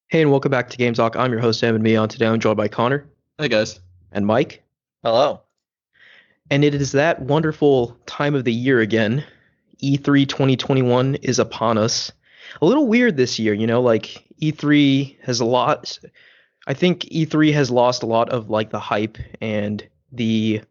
Hey, and welcome back to Game Talk. I'm your host, Evan Meon. Today I'm joined by Connor Hey guys. and Mike. Hello. And it is that wonderful time of the year again. E3 2021 is upon us. A little weird this year, like E3 has a lot. I think E3 has lost a lot of like the hype and the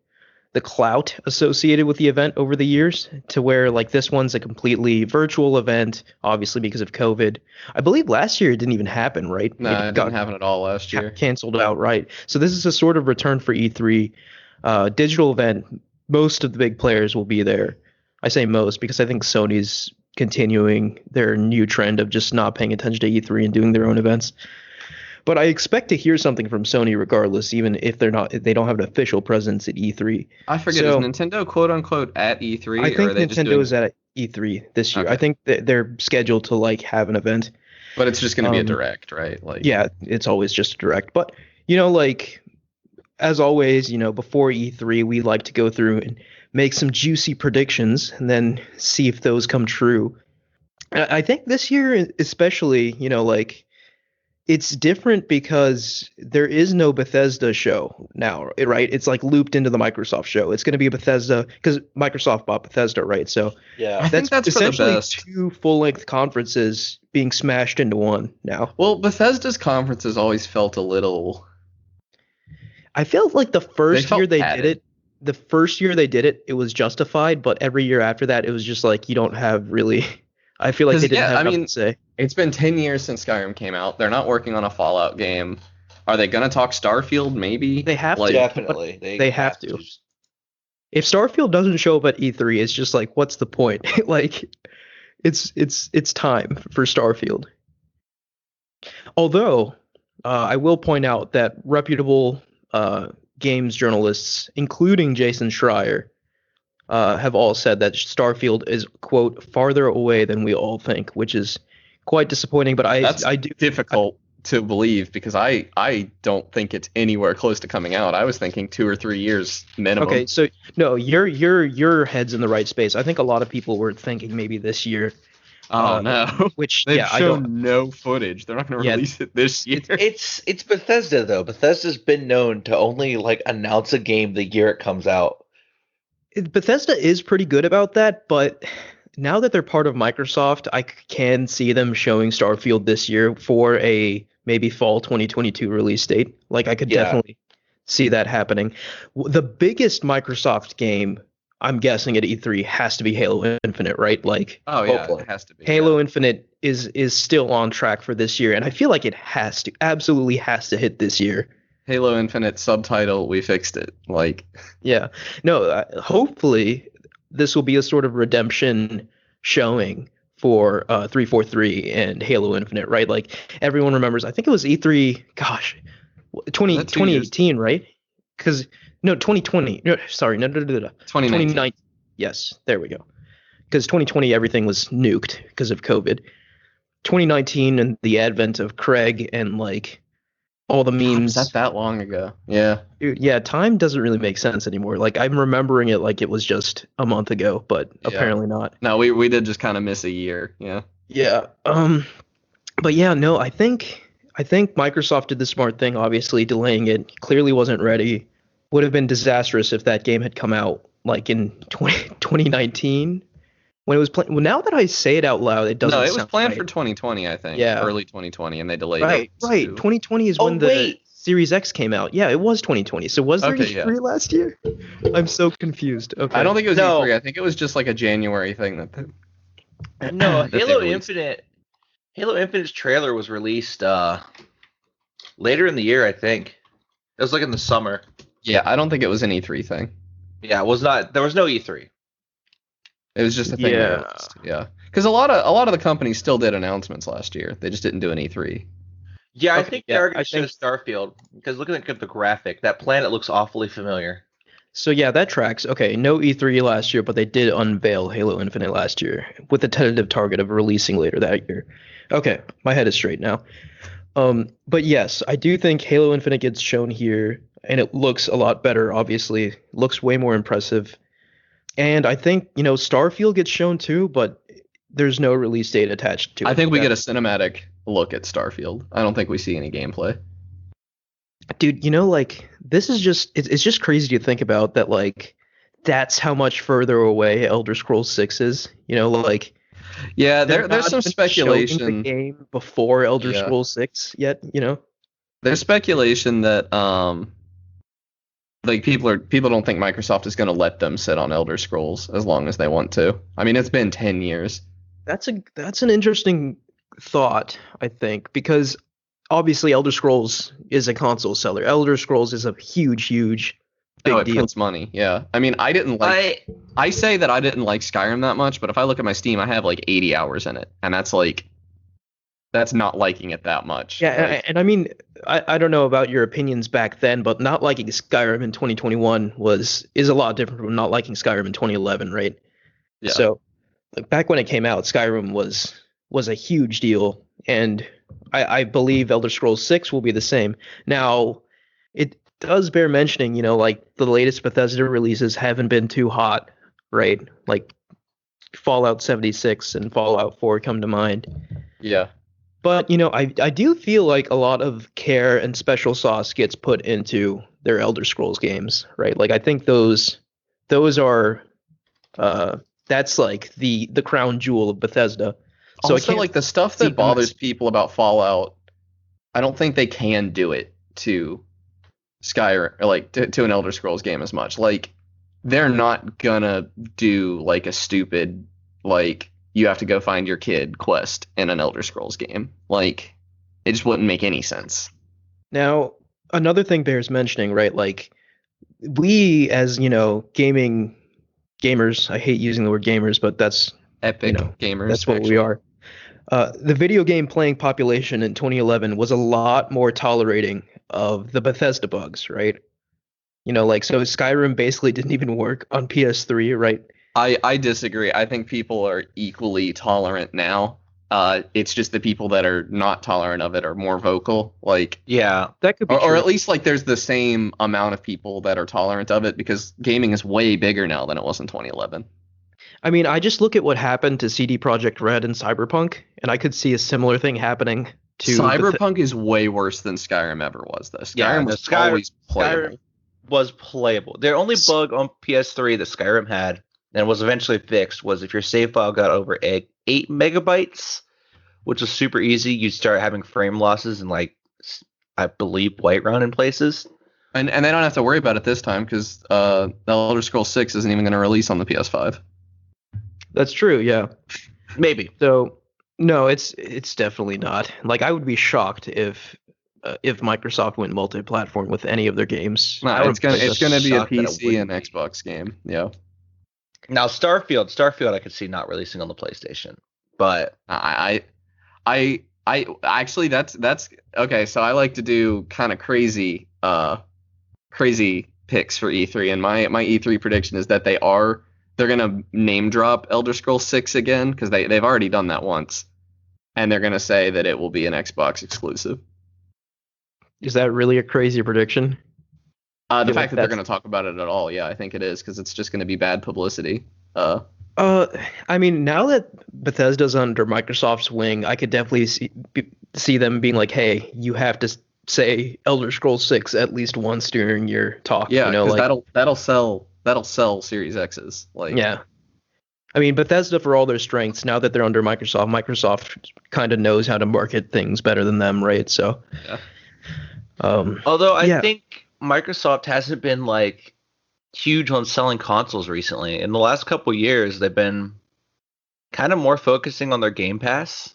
clout associated with the event over the years to where like this one's a completely virtual event, obviously because of COVID. I believe last year it didn't even happen, right? No, it didn't happen at all last year. Canceled outright. So this is a sort of return for E3 digital event. Most of the big players will be there. I say most because I think Sony's continuing their new trend of just not paying attention to E3 and doing their own events. But I expect to hear something from Sony regardless, even if they don't have an official presence at E3. I forget, So- is Nintendo quote unquote at E3 I or think are they just Nintendo doing is at E3 this year. Okay. I think that they're scheduled to like have an event. but it's just gonna be a um, direct, right? Like Yeah, it's always just a direct. But like as always, before E3, we like to go through and make some juicy predictions and then see if those come true. And I think this year, especially, like it's different because there is no Bethesda show now, right? It's like looped into the Microsoft show. It's going to be a Bethesda because Microsoft bought Bethesda, right? So Yeah. I think that's for the essentially best. two full-length conferences being smashed into one now. Well, Bethesda's conferences always felt a little I felt like the first felt year they padded. did it, it was justified, but every year after that, it was just like you don't have really. I feel like 'Cause, they didn't yeah, have I nothing mean- to say. It's been 10 years since Skyrim came out. They're not working on a Fallout game. Are they gonna talk Starfield maybe? They have Like, to. Definitely. They have to. If Starfield doesn't show up at E3, it's just like, what's the point? Like, it's time for Starfield. Although, I will point out that reputable games journalists, including Jason Schreier, have all said that Starfield is, quote, farther away than we all think, which is quite disappointing. But That's I do. difficult to believe because I don't think it's anywhere close to coming out. I was thinking 2 or 3 years minimum. Okay, so no, your head's in the right space. I think a lot of people were thinking maybe this year. Oh no. Which They've yeah, I shown don't. no footage. They're not going to Yeah. release it this year. It's Bethesda though. Bethesda's been known to only like announce a game the year it comes out. Bethesda is pretty good about that, but now that they're part of Microsoft, I can see them showing Starfield this year for a maybe fall 2022 release date. Like I could Yeah. definitely see that happening. The biggest Microsoft game, I'm guessing at E3, has to be Halo Infinite, right? Like Oh yeah, Hopefully. it has to be. Halo Infinite is still on track for this year, and I feel like it absolutely has to hit this year. Halo Infinite subtitle, we fixed it. Like Yeah. No, hopefully this will be a sort of redemption showing for 343 and Halo Infinite, right? Like everyone remembers, I think it was E3, gosh, 20, Was that 2 years? 2018, right? Because, no, 2020. No, sorry, no. 2019. 2019. Yes, there we go. Because 2020, everything was nuked because of COVID. 2019 and the advent of Craig and like all the God, memes. was that long ago? Yeah. Dude, yeah, time doesn't really make sense anymore. Like I'm remembering it like it was just a month ago, but Yeah. apparently not. No, we did just kind of miss a year. Yeah. Yeah. But yeah, no, I think Microsoft did the smart thing, obviously delaying it. Clearly wasn't ready. Would have been disastrous if that game had come out like in 2019 when it was playing. Well, now that I say it out loud, it doesn't No, it was sound planned right. for 2020, I think. Yeah. Early 2020, and they delayed Right, it. right. to- 2020 is Oh, when the wait. Series X came out. Yeah, it was 2020. So was there Okay, E3 last year? I'm so confused. Okay. I don't think it was No. E3. I think it was just like a January thing that. No, that they Halo released. Infinite. Halo Infinite's trailer was released later in the year, I think. It was like in the summer. Yeah, I don't think it was an E3 thing. Yeah, it was not. There was no E3. It was just a thing. they Yeah. released. Yeah. Because a lot of the companies still did announcements last year. They just didn't do an E3. Yeah, I Okay, think yeah, they're going I to show Starfield because looking at the graphic, that planet looks awfully familiar. So yeah, that tracks. Okay, no E3 last year, but they did unveil Halo Infinite last year with a tentative target of releasing later that year. Okay, my head is straight now. But yes, I do think Halo Infinite gets shown here, and it looks a lot better. Obviously, looks way more impressive. And I think Starfield gets shown too, but there's no release date attached to it. I think we get a cinematic look at Starfield. I don't think we see any gameplay. Dude, like this is just it's just crazy to think about that like that's how much further away Elder Scrolls 6 is. Like Yeah, they're there's not some even showing the speculation. game before Elder Yeah. Scrolls 6 yet. There's speculation that like people don't think Microsoft is going to let them sit on Elder Scrolls as long as they want to. I mean, it's been 10 years. That's an interesting thought, I think, because obviously Elder Scrolls is a console seller. Elder Scrolls is a huge big Oh, it deal. prints money. Yeah. I mean, I say that I didn't like Skyrim that much, but if I look at my Steam, I have like 80 hours in it, and that's not liking it that much. Yeah, Like, and I mean, I don't know about your opinions back then, but not liking Skyrim in 2021 is a lot different from not liking Skyrim in 2011, right? yeah. So, like, back when it came out, Skyrim was a huge deal, and I believe Elder Scrolls 6 will be the same. Now, it does bear mentioning, like the latest Bethesda releases haven't been too hot, right? Like Fallout 76 and Fallout 4 come to mind. Yeah. But I do feel like a lot of care and special sauce gets put into their Elder Scrolls games, right? Like I think those are that's like the crown jewel of Bethesda. So I Also, can't like the stuff see that them bothers as- people about Fallout, I don't think they can do it to Skyrim or like to an Elder Scrolls game as much. Like they're not gonna do like a stupid like you have to go find your kid quest in an Elder Scrolls game. Like it just wouldn't make any sense. Now, another thing bears mentioning, right? Like we as, gamers, I hate using the word gamers, but that's Epic You know, gamers. that's what actually. we are. The video game playing population in 2011 was a lot more tolerating of the Bethesda bugs, right? Like so Skyrim basically didn't even work on PS3, right? I disagree. I think people are equally tolerant now. It's just the people that are not tolerant of it are more vocal. Like Yeah. That could be or true. at least like there's the same amount of people that are tolerant of it because gaming is way bigger now than it was in 2011. I mean, I just look at what happened to CD Projekt Red and Cyberpunk, and I could see a similar thing happening to Cyberpunk is way worse than Skyrim ever was, though. Skyrim Yeah, was Skyrim- always playable. Skyrim was playable. Their only bug on PS3 that Skyrim had and was eventually fixed was if your save file got over 8 megabytes, which was super easy, you'd start having frame losses and like I believe Whiterun in places. And they don't have to worry about it this time because the Elder Scrolls 6 isn't even going to release on the PS5. That's true, yeah. Maybe. So no, it's definitely not. Like I would be shocked if Microsoft went multi-platform with any of their games. No, I would it's gonna be be a shocked that it PC and wouldn't be. Xbox game. Yeah, Now Starfield I could see not releasing on the PlayStation. But I actually that's okay. So I like to do kind of crazy picks for E3, and my E3 prediction is that they're gonna name drop Elder Scrolls 6 again because they've already done that once, and they're gonna say that it will be an Xbox exclusive. Is that really a crazy prediction? The Yeah, fact that they're that's- going to talk about it at all, yeah, I think it is because it's just going to be bad publicity. I mean, now that Bethesda's under Microsoft's wing, I could definitely see them being like, "Hey, you have to say Elder Scrolls 6 at least once during your talk." Yeah, because like that'll sell Series X's. Like, yeah. I mean, Bethesda, for all their strengths, now that they're under Microsoft kind of knows how to market things better than them, right? So, Yeah. although I Yeah. think Microsoft hasn't been like huge on selling consoles recently. In the last couple years, they've been kind of more focusing on their Game Pass.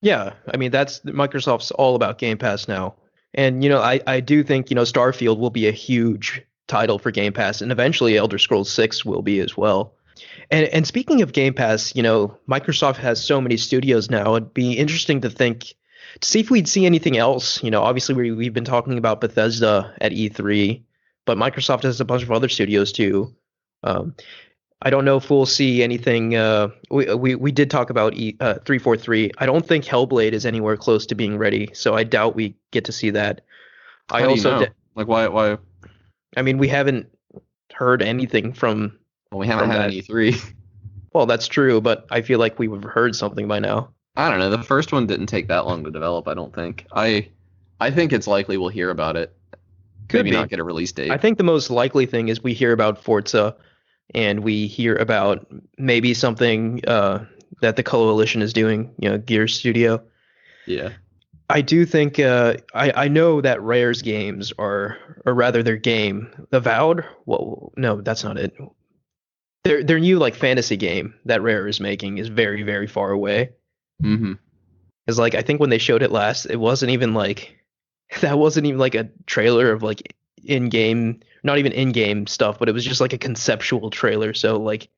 yeah, I mean, that's Microsoft's all about Game Pass now. And, I do think, Starfield will be a huge title for Game Pass, and eventually Elder Scrolls 6 will be as well. And speaking of Game Pass, Microsoft has so many studios now. It'd be interesting to see if we'd see anything else. Obviously we've been talking about Bethesda at E3, but Microsoft has a bunch of other studios too. I don't know if we'll see anything. We did talk about 343. I don't think Hellblade is anywhere close to being ready, so I doubt we get to see that. how do you know? Like, why? I mean, we haven't heard anything from. Well, we haven't From had that. an E3. Well, that's true, but I feel like we would have heard something by now. I don't know. The first one didn't take that long to develop. I don't think. I think it's likely we'll hear about it. Could Maybe be. not get a release date. I think the most likely thing is we hear about Forza, and we hear about maybe something that the Coalition is doing. Gears Studio. Yeah. I do think I know that Rare's games or rather their game, Avowed. Well, no, that's not it. Their new like fantasy game that Rare is making is very very far away. Mm-hmm. Because like I think when they showed it last, it wasn't even like that wasn't even like a trailer of like in-game, not even in-game stuff, but it was just like a conceptual trailer. So like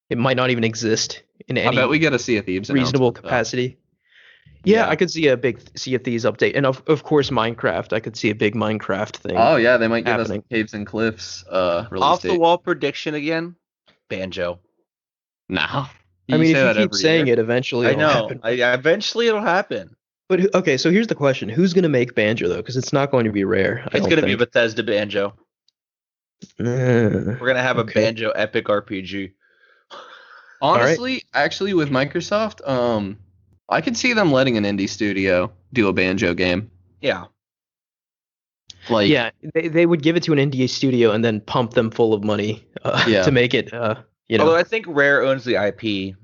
it might not even exist in I any bet we get a Sea of Thieves reasonable announcement, though. capacity. Yeah, Yeah. I could see a big Sea of Thieves update, and of course Minecraft. I could see a big Minecraft thing. Oh yeah, they might give us happening. Caves and Cliffs release Off date. the wall prediction again. Banjo. No. I You mean, say if that you keep every saying year. it, eventually I it'll know. happen. Eventually it'll happen. But okay, so here's the question: who's gonna make Banjo though? Because it's not going to be Rare. I It's don't gonna be think. Bethesda Banjo. We're gonna have a Okay. Banjo epic RPG. Honestly, actually, with Microsoft, I could see them letting an indie studio do a Banjo game. Yeah. Like, Yeah, they would give it to an indie studio and then pump them full of money Yeah. to make it. Although I think Rare owns the IP,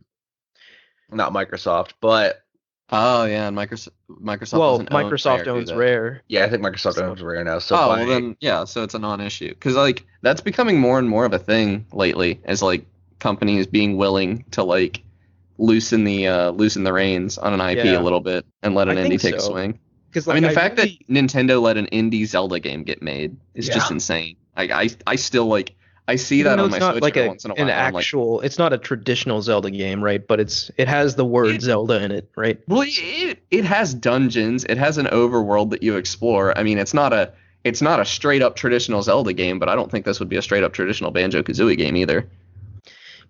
not Microsoft, but oh yeah, and Microsoft well, doesn't own Microsoft Rare, do owns they? Rare. yeah, I think Microsoft So- owns Rare now. So Oh, by- well then, yeah, so it's a non-issue. Because, like, that's becoming more and more of a thing lately, as, like, companies being willing to, like, loosen the reins on an IP Yeah. a little bit and let an I indie think take a so. swing. Because I mean, the fact that Nintendo let an indie Zelda game get made is Yeah. just insane. I still, like, I see even that though on my it's not Switch like every once in a while. an I'm like, actual, it's not a traditional Zelda game, right? But it has the word It- Zelda in it, right? well, it has dungeons. It has an overworld that you explore. I mean, it's not a straight up traditional Zelda game, but I don't think this would be a straight up traditional Banjo-Kazooie game either.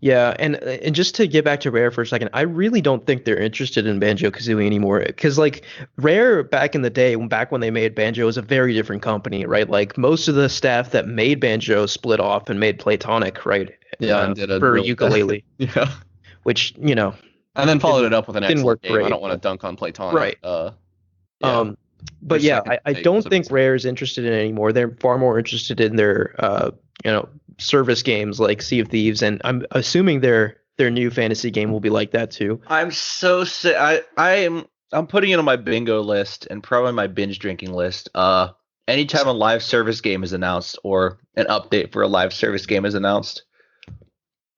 Yeah, and just to get back to Rare for a second, I really don't think they're interested in Banjo-Kazooie anymore. Because like Rare back in the day, back when they made Banjo, was a very different company, right? Like most of the staff that made Banjo split off and made Playtonic, right? Yeah, and did a for really ukulele, Yeah. which And then followed it up with an didn't excellent work game. I great. don't want to dunk on Playtonic. Right. Yeah. But Their yeah, second I take don't was think amazing. Rare is interested in it anymore. They're far more interested in their service games like Sea of Thieves, and I'm assuming their new fantasy game will be like that too. I'm so sick. I'm putting it on my bingo list and probably my binge drinking list. Anytime a live service game is announced or an update for a live service game is announced,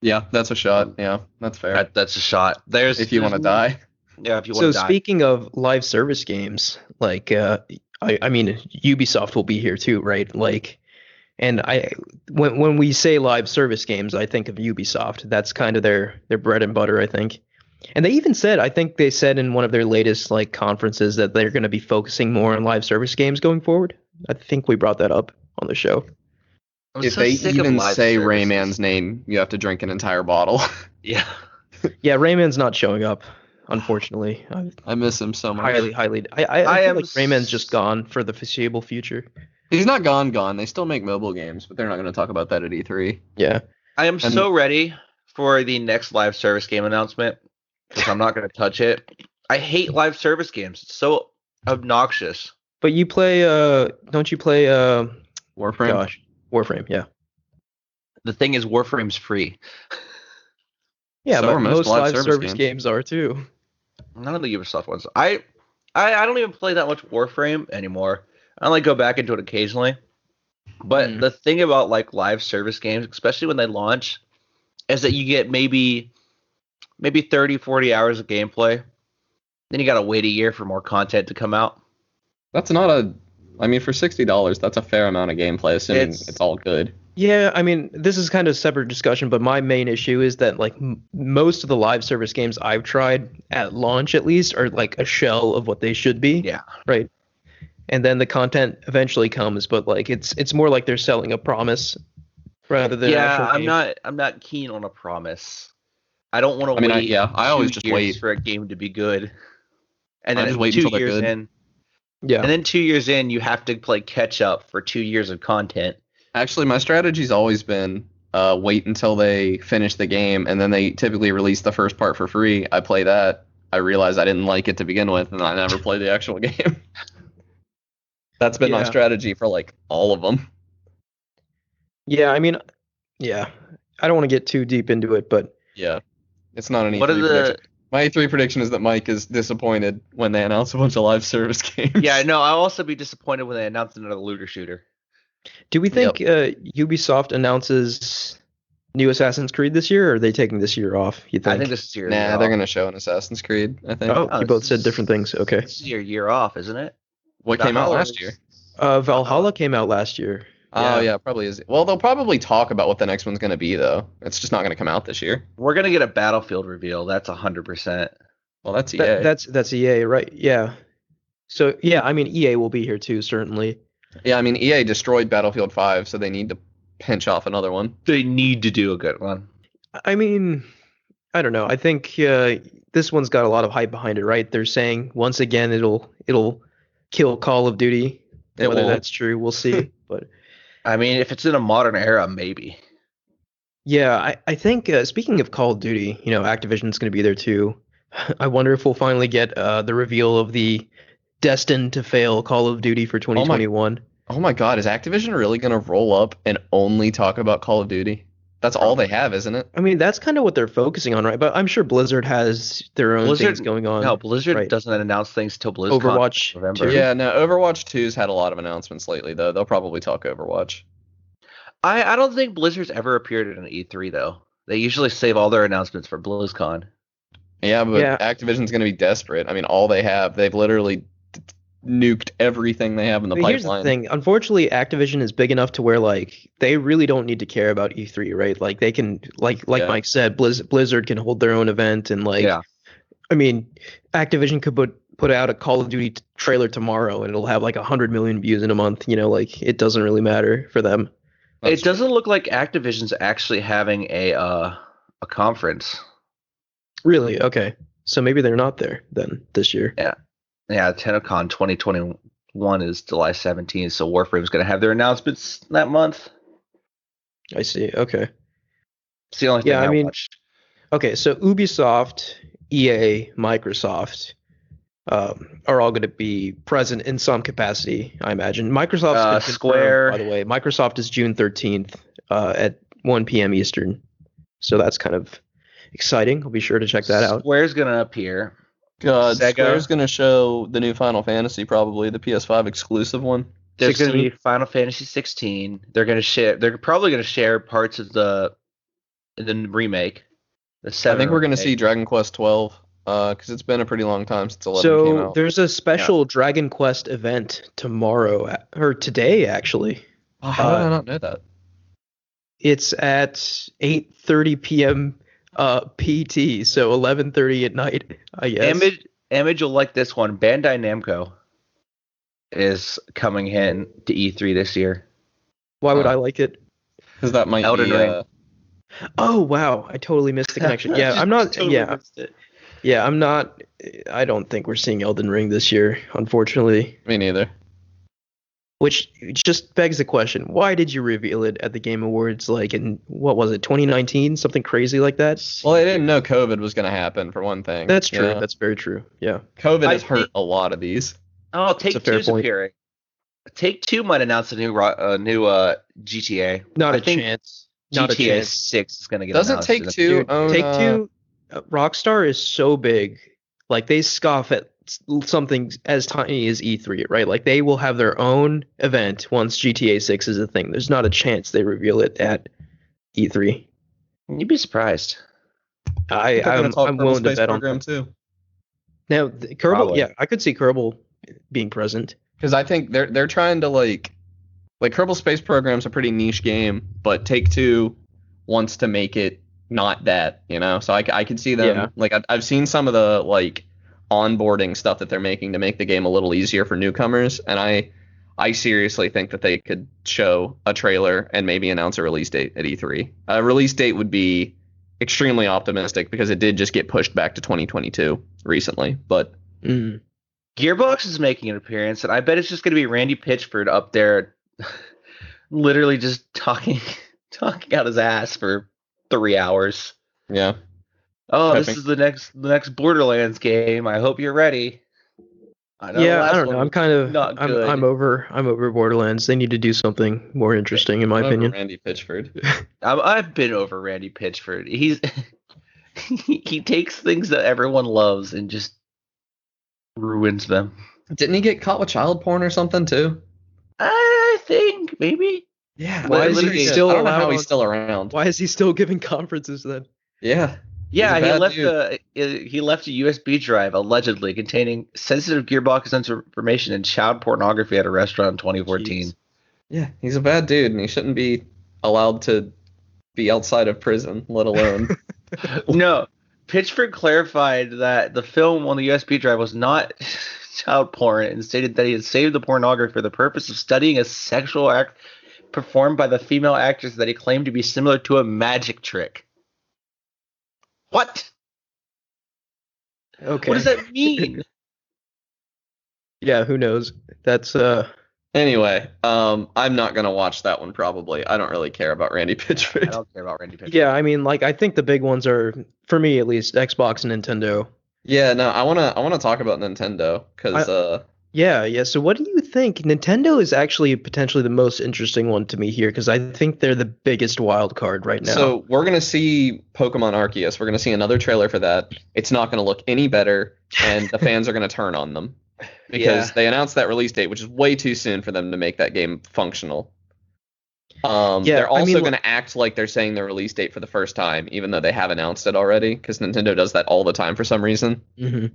Yeah, that's a shot. Yeah, that's fair. that's a shot. There's If you want to die. Yeah, if you So want to die. speaking of live service games, like I mean Ubisoft will be here too, right? Like, and when we say live service games, I think of Ubisoft. That's kind of their bread and butter, I think. And they even said, I think they said in one of their latest like conferences that they're going to be focusing more on live service games going forward. I think we brought that up on the show. I'm If so they sick of even live say services. Rayman's name, you have to drink an entire bottle. Yeah. Yeah, Rayman's not showing up, unfortunately. I miss him so much. I I feel am like Rayman's just gone for the foreseeable future. He's not gone. They still make mobile games, but they're not going to talk about that at E3. Yeah. I am And- so ready for the next live service game announcement because I'm not going to touch it. I hate live service games. It's so obnoxious. But you play don't you play Warframe. gosh, Warframe, yeah. The thing is, Warframe's free. Yeah, So but are most live live service service games. games are too. None of the Ubisoft ones. I don't even play that much Warframe anymore. I only go back into it occasionally. But Mm. the thing about like live service games, especially when they launch, is that you get maybe 30, 40 hours of gameplay. Then you got to wait a year for more content to come out. That's not a. I mean, for $60, that's a fair amount of gameplay, assuming it's all good. Yeah, I mean, this is kind of a separate discussion, but my main issue is that like most of the live service games I've tried at launch at least are like a shell of what they should be. Yeah. Right. And then the content eventually comes, but like it's more like they're selling a promise rather than an Yeah, actual game. I'm not keen on a promise. I don't want to I mean, wait. I always 2 just years wait. for a game to be good. And I then just wait 2 until they're years good. in, Yeah. and then 2 years in, you have to play catch up for 2 years of content. Actually, my strategy's always been wait until they finish the game, and then they typically release the first part for free. I play that, I realized I didn't like it to begin with, and I never played the actual game. That's been my Yeah. strategy for like all of them. Yeah, I mean, yeah. I don't want to get too deep into it, but Yeah, it's not an What are E3 the? prediction. My E3 prediction is that Mike is disappointed when they announce a bunch of live service games. Yeah, no. I'll also be disappointed when they announce another looter shooter. do we think Ubisoft announces new Assassin's Creed this year, or are they taking this year off, you think? I think this is your Nah, year they're off. gonna show an Assassin's Creed. I think. Oh, Oh, you both this said is- different things. Okay. This is your year off, isn't it? What came out Valhalla last is- year? Valhalla came out last year. Oh yeah, probably is. Well, they'll probably talk about what the next one's gonna be though. It's just not gonna come out this year. We're gonna get a Battlefield reveal. That's 100%. Well, that's EA. That's EA, right? Yeah. So yeah, I mean EA will be here too, certainly. Yeah, I mean EA destroyed Battlefield 5, so they need to pinch off another one. They need to do a good one. I mean, I don't know. I think this one's got a lot of hype behind it, right? They're saying once again it'll kill Call of Duty. It Whether will. that's true, we'll see. But I mean, if it's in a modern era, maybe. yeah, I think speaking of Call of Duty, Activision's going to be there too. I wonder if we'll finally get the reveal of the destined to fail Call of Duty for 2021. Oh my God, is Activision really gonna roll up and only talk about Call of Duty? That's all they have, isn't it? I mean, that's kind of what they're focusing on, right? But I'm sure Blizzard has their own things going on. No, Blizzard right. doesn't announce things till BlizzCon. Overwatch in November. 2. Yeah, no. Overwatch 2's had a lot of announcements lately, though. They'll probably talk Overwatch. I don't think Blizzard's ever appeared at an E3 though. They usually save all their announcements for BlizzCon. Yeah, but Yeah. Activision's gonna be desperate. I mean, all they have, they've literally nuked everything they have in the But here's the pipeline. thing. Unfortunately, Activision is big enough to where like they really don't need to care about E3, right? Like they can, like Yeah. Mike said, Blizzard can hold their own event, and like, Yeah. I mean, Activision could put out a Call of Duty trailer tomorrow, and it'll have like 100 million views in a month. Like it doesn't really matter for them. That's It doesn't look like Activision's actually having a conference. Really? Okay. So maybe they're not there then this year. Yeah, TennoCon 2021 is July 17th, so Warframe's going to have their announcements that month. I see. Okay. It's the only thing Yeah, I mean, watched. Okay, so Ubisoft, EA, Microsoft are all going to be present in some capacity, I imagine. Microsoft's been Square. confirmed, by the way. Microsoft is June 13th at 1 p.m. Eastern. So that's kind of exciting. I'll be sure to check that out. Square's going to appear. God, Sega. Square's gonna show the new Final Fantasy, probably the PS5 exclusive one. There's going to 16. be Final Fantasy 16. They're going to share. They're probably going to share parts of the remake. The I 7 think we're gonna remake. see Dragon Quest 12, because it's been a pretty long time since 11 came So out. there's a special Dragon Quest event tomorrow, or today, actually. Oh, how did I not know that? It's at 8:30 p.m. PT, so 11:30 at night, I guess. Image will like this one. Bandai Namco is coming in to E3 this year. Why would I like it? Because that might Elden be. Ring. Oh wow, I totally missed the connection. Yeah, I'm not. Yeah, I'm not. I don't think we're seeing Elden Ring this year, unfortunately. Me neither. Which just begs the question: why did you reveal it at the Game Awards? Like in what was it, 2019, something crazy like that? Well, they didn't know COVID was gonna happen for one thing. That's you true. know? That's very true. Yeah. COVID I has hurt think- a lot of these. Oh, a Take fair Two's point. appearing. Take Two might announce a new GTA. Not I a think chance. Not a GTA chance. 6 is going to get Doesn't announced Take in a Two few- own? Take Two, Rockstar is so big, like they scoff at something as tiny as E3, right? Like they will have their own event once GTA 6 is a thing. There's not a chance they reveal it at E3. You'd be surprised. They're gonna talk I'm Kerbal willing to Space bet on Program that. too. Now, Kerbal, Probably. yeah, I could see Kerbal being present. Because I think they're trying to like Kerbal Space Program's a pretty niche game, but Take Two wants to make it not that, you know. So I could see them Yeah. like I've seen some of the like onboarding stuff that they're making to make the game a little easier for newcomers, and I seriously think that they could show a trailer and maybe announce a release date at E3. A release date would be extremely optimistic because it did just get pushed back to 2022 recently, but Mm. Gearbox is making an appearance, and I bet it's just going to be Randy Pitchford up there, literally just talking out his ass for 3 hours. yeah. Oh, this Hoping- is the next Borderlands game. I hope you're ready. I know the Yeah, I last don't one know. I'm was kind of not good. I'm over Borderlands. They need to do something more interesting, in my I'm over opinion. Randy Pitchford. I've been over Randy Pitchford. He's he takes things that everyone loves and just ruins them. Didn't he get caught with child porn or something too? I think maybe. Yeah. Why is he Literally, still I don't know allowed how he's on- still around. Why is he still giving conferences then? Yeah. Yeah, He's a he bad left dude. he left a USB drive allegedly containing sensitive gearbox information and child pornography at a restaurant in 2014. Jeez. Yeah, he's a bad dude, and he shouldn't be allowed to be outside of prison, let alone. No, Pitchford clarified that the film on the USB drive was not child porn and stated that he had saved the pornography for the purpose of studying a sexual act performed by the female actress that he claimed to be similar to a magic trick. What? Okay. What does that mean? Yeah, who knows? That's Anyway, I'm not gonna watch that one probably. I don't really care about Randy I Pitchford. don't care about Randy Pitchford. yeah, I mean, like, I think the big ones are, for me at least, Xbox and Nintendo. Yeah, no, I wanna talk about Nintendo because Yeah. So what do you think? Nintendo is actually potentially the most interesting one to me here because I think they're the biggest wild card right now. so we're gonna see Pokemon Arceus. We're gonna see another trailer for that. It's not gonna look any better, and the fans are gonna turn on them because Yeah. they announced that release date, which is way too soon for them to make that game functional. Yeah, They're I also mean, going to act like they're saying the release date for the first time, even though they have announced it already, because Nintendo does that all the time for some reason. Mhm.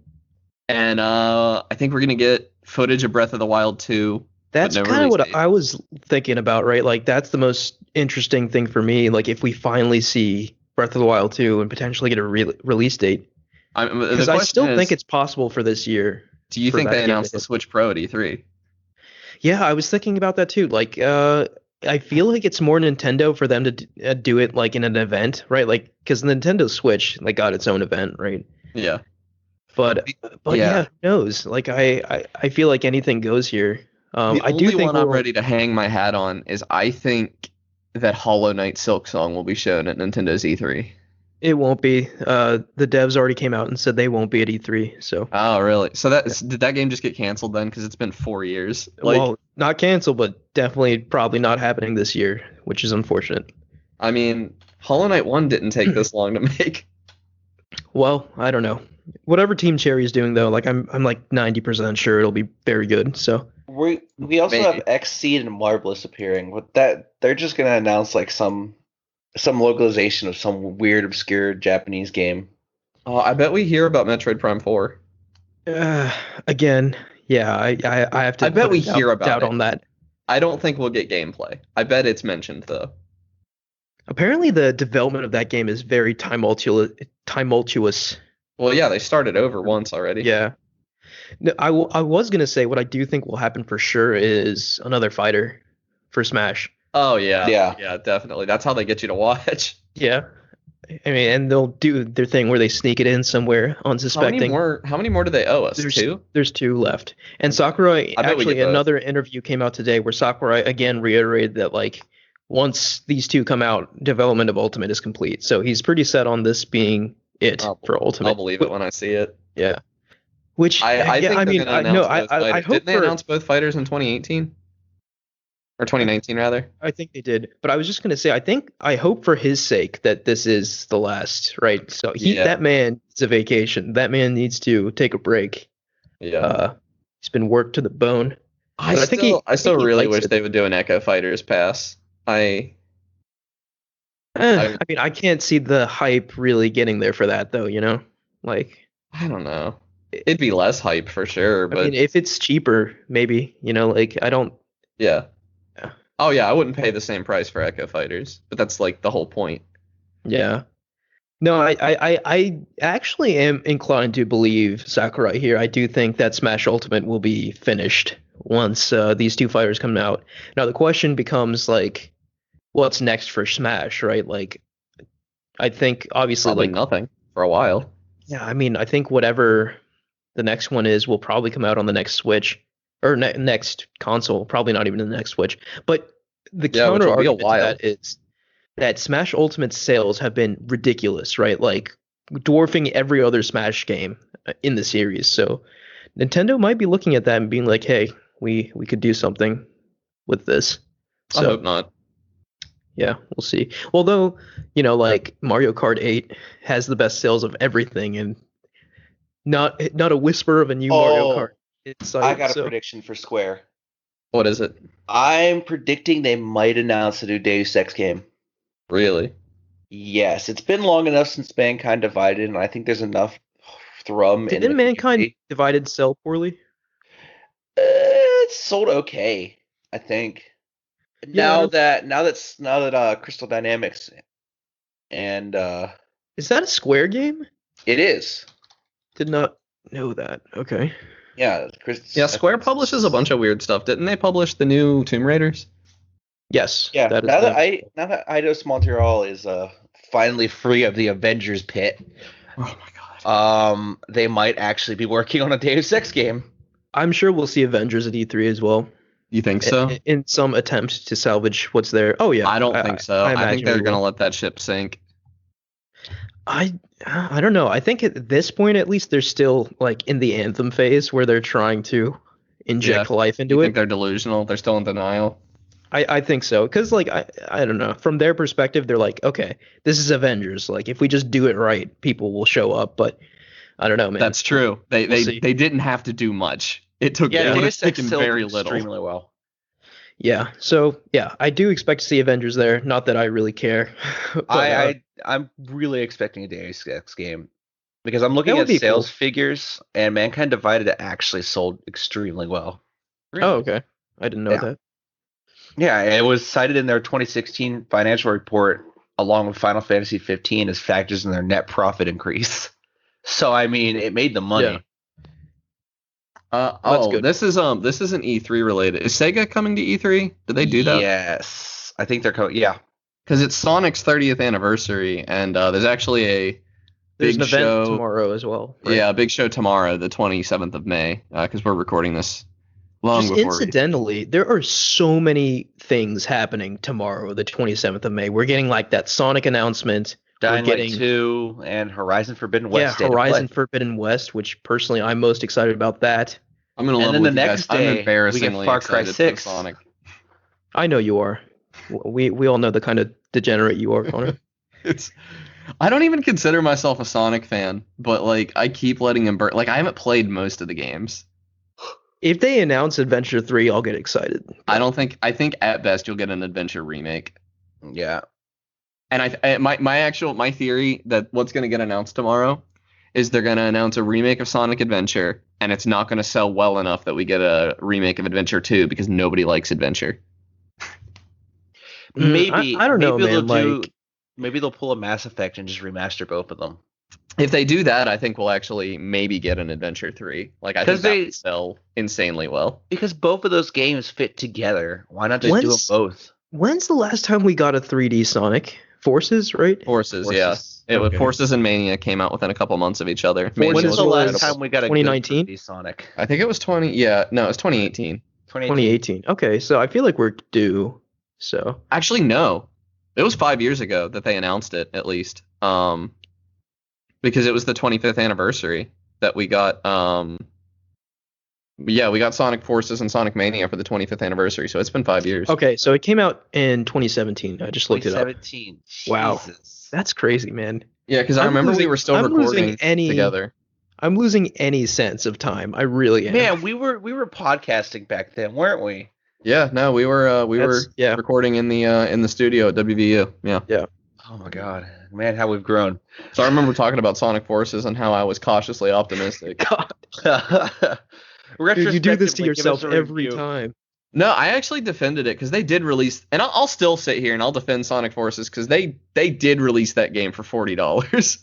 And I think we're going to get footage of Breath of the Wild 2. That's no kind of release what date. I was thinking about, right? Like that's the most interesting thing for me. Like if we finally see Breath of the Wild 2 and potentially get a release date, The because I question still is, think it's possible for this year. do you for think that they game to announced the hit. Switch Pro at E3? Yeah, I was thinking about that too. Like, I feel like it's more Nintendo for them to do it like in an event, right? Like, because Nintendo Switch like got its own event, right? Yeah. But Yeah. yeah, who knows? Like, I feel like anything goes here. The I do only think one I'm we'll- ready to hang my hat on is I think that Hollow Knight Silk Song will be shown at Nintendo's E3. it won't be. The devs already came out and said they won't be at E3. So, Oh, really? So did that game just get canceled then? Because it's been 4 years. well, not canceled, but definitely probably not happening this year, which is unfortunate. I mean, Hollow Knight 1 didn't take this long to make. Well, I don't know. Whatever Team Cherry is doing though, like I'm like 90% sure it'll be very good. So. We also Maybe. have Xseed and Marvelous appearing. With that, they're just gonna announce like some localization of some weird obscure Japanese game. Oh, I bet we hear about Metroid Prime 4. Again, yeah, I have to. I bet put we a hear about doubt it. on that. I don't think we'll get gameplay. I bet it's mentioned though. Apparently, the development of that game is very tumultuous. Well, yeah, they started over once already. Yeah. No, I was gonna say what I do think will happen for sure is another fighter for Smash. Oh yeah. Yeah. Yeah, definitely. That's how they get you to watch. Yeah. I mean, and they'll do their thing where they sneak it in somewhere How many unsuspecting. more do they owe us? There's 2? There's 2 left. And Sakurai, I bet we actually, get both. another interview came out today where Sakurai again reiterated that like once these 2 come out, development of Ultimate is complete. So he's pretty set on this being it for Ultimate. I'll believe it when I see it. Yeah. Which I yeah, think I they're mean, gonna no, announce both I fighters. hope Didn't they for, announce both fighters in 2018? Or 2019 rather? I think they did, but I was just gonna say, I hope for his sake that this is the last, right? So Yeah. that man needs a vacation. That man needs to take a break. Yeah. He's been worked to the bone. I but I think he- still he really likes wish it. they would do an Echo Fighters pass. I I mean, I can't see the hype really getting there for that, though. You know, like, don't know. It'd be less hype for sure, I but mean, if it's cheaper, maybe. You know, like I don't. yeah. Yeah. Oh yeah, I wouldn't pay the same price for Echo Fighters, but that's like the whole point. Yeah. No, I actually am inclined to believe Sakurai here. I do think that Smash Ultimate will be finished once these 2 fighters come out. Now the question becomes like, what's next for Smash, right? Like, I think obviously Probably like nothing for a while. yeah, I mean I think whatever the next one is will probably come out on the next Switch or next console. Probably not even the next Switch. But the Yeah, which counter will be a argument to while. that is that Smash Ultimate sales have been ridiculous, right? Like dwarfing every other Smash game in the series. So Nintendo might be looking at that and being like, "Hey, we could do something with this." I So hope not. yeah, we'll see. Although, like Mario Kart 8 has the best sales of everything, and not a whisper of a new Mario Kart in sight. I got a so prediction for Square. What is it? I'm predicting they might announce a new Deus Ex game. Really? Yes, it's been long enough since Mankind Divided, and I think there's enough thrum in didn't the Mankind community. Divided sell poorly? It's sold okay, I think. Yeah, Now that Crystal Dynamics and is that a Square game? it is. Did not know that. Okay. Yeah, Yeah, Square publishes a bunch of weird stuff. Didn't they publish the new Tomb Raiders? Yes. Yeah, That is now them. that Eidos Montreal is finally free of the Avengers pit, Oh my god. they might actually be working on a Deus Ex game. I'm sure we'll see Avengers at E3 as well. You think so? In some attempt to salvage what's there. Oh yeah. I don't think so. I think imagine they're we gonna will. let that ship sink. I don't know. I think at this point, at least, they're still like in the Anthem phase where they're trying to inject life You into think it. they're delusional? They're still in denial. I think so, because like I don't know. From their perspective, they're like, okay, this is Avengers. Like if we just do it right, people will show up. But I don't know, man. That's true. They We'll see. they didn't have to do much. It took Yeah, it would have Deus Ex taken sold very little. extremely well. Yeah. So yeah, I do expect to see Avengers there. Not that I really care. But, I'm really expecting a Deus Ex game because I'm looking That would at be sales cool. figures, and Mankind Divided actually sold extremely well. oh, okay. I didn't know Yeah. that. Yeah, it was cited in their 2016 financial report along with Final Fantasy 15 as factors in their net profit increase. So I mean, it made the money. That's Oh, good. this isn't E3 related. Is Sega coming to E3? Did they do that? Yes, I think they're coming. Yeah, Because it's Sonic's 30th anniversary, and there's actually a There's big an event show tomorrow as well. right? Yeah, a big show tomorrow, the 27th of May, because we're recording this long Just before. incidentally, there are so many things happening tomorrow, the 27th of May. We're getting like that Sonic announcement. Dying We're Light getting 2 and Horizon Forbidden yeah, West. State of Horizon Play. Forbidden West, which personally I'm most excited about that. I'm gonna And level then with the you next guys. day, we I'm get embarrassingly Far Cry excited 6. for Sonic. I know you are. We all know the kind of degenerate you are, Connor. I don't even consider myself a Sonic fan, but like I keep letting him burn. Like I haven't played most of the games. If they announce Adventure 3, I'll get excited. I think at best you'll get an adventure remake. Yeah. And my theory that what's going to get announced tomorrow is they're going to announce a remake of Sonic Adventure, and it's not going to sell well enough that we get a remake of Adventure 2 because nobody likes Adventure. Maybe I don't know, maybe man. they'll Like, maybe they'll pull a Mass Effect and just remaster both of them. If they do that, I think we'll actually maybe get an Adventure 3. Like I think 'Cause that they- would sell insanely well. Because both of those games fit together. Why not just do them When's- both? when's the last time we got a 3D Sonic? Forces, right? Forces, yeah. It was Okay. Forces and Mania came out within a couple months of each other. Mania When is was the the last latest? time we got a 2019? good 3D Sonic? I think it was 20. Yeah, no, it was 2018. 2018. Okay, so I feel like we're due. So Actually, no. It was 5 years ago that they announced it, at least. Because it was the 25th anniversary that we got. Yeah, we got Sonic Forces and Sonic Mania for the 25th anniversary, so it's been 5 years. okay, so it came out in 2017. I just looked it up. 2017. Wow. Jesus. That's crazy, man. Yeah, because I I'm remember we losing- were still I'm losing recording any- together. I'm losing any sense of time. I really am. Man, we were podcasting back then, weren't we? Yeah, no, we were Yeah. recording in the studio at WVU. Yeah. Oh my god, man, how we've grown. So I remember talking about Sonic Forces and how I was cautiously optimistic. God, dude, you do this to Retrospectively, give us yourself a every review. time. No, I actually defended it because they did release, and I'll still sit here and I'll defend Sonic Forces because they did release that game for $40.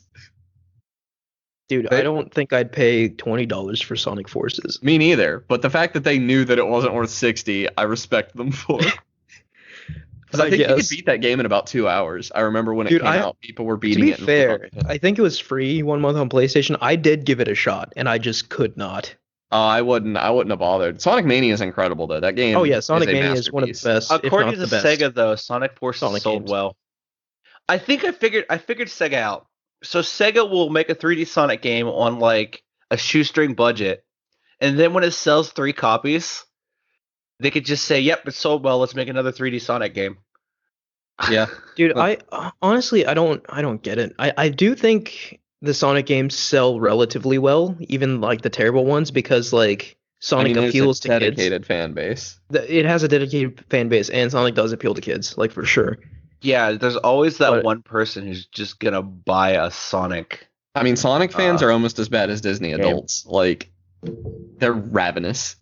Dude, I don't think I'd pay $20 for Sonic Forces. Me neither. But the fact that they knew that it wasn't worth 60, I respect them for. Because I think you could guess. beat that game in about 2 hours. I remember when it Dude, came out, people were To beating be it. in fair, 4 I think it was free 1 month on PlayStation. I did give it a shot, and I just could not. I wouldn't have bothered. Sonic Mania is incredible though. That game. Oh yeah, Sonic a Mania is one of the masterpiece. best, According if to not the best. Sega, though, Sonic Forces Sonic sold games. well. I think I figured Sega out. So Sega will make a 3D Sonic game on like a shoestring budget, and then when it sells 3 copies, they could just say, "Yep, it sold well. Let's make another 3D Sonic game." Yeah. Dude, But- I honestly I don't get it. I do think the Sonic games sell relatively well, even like the terrible ones, because like Sonic there's appeals a to kids. dedicated fan base. It has a dedicated fan base, and Sonic does appeal to kids, like for sure. Yeah, there's always that But- one person who's just gonna buy a Sonic. I mean, Sonic fans Uh, are almost as bad as Disney adults. Like, they're ravenous.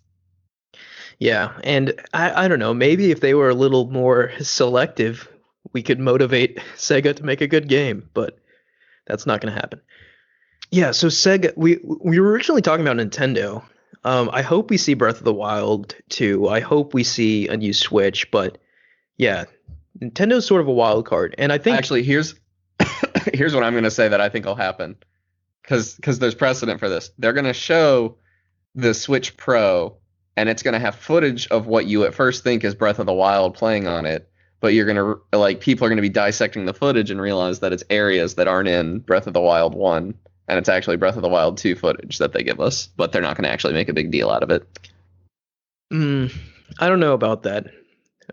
Yeah, and I don't know, maybe if they were a little more selective, we could motivate Sega to make a good game, but that's not going to happen. Yeah, so Sega, we were originally talking about Nintendo. I hope we see Breath of the Wild 2. I hope we see a new Switch, but yeah, Nintendo's sort of a wild card, and I think Actually, here's what I'm going to say that I think will happen. Because there's precedent for this. They're going to show the Switch Pro, and it's going to have footage of what you at first think is Breath of the Wild playing on it. But you're going to, like, people are going to be dissecting the footage and realize that it's areas that aren't in Breath of the Wild 1. And it's actually Breath of the Wild 2 footage that they give us. But they're not going to actually make a big deal out of it. I don't know about that.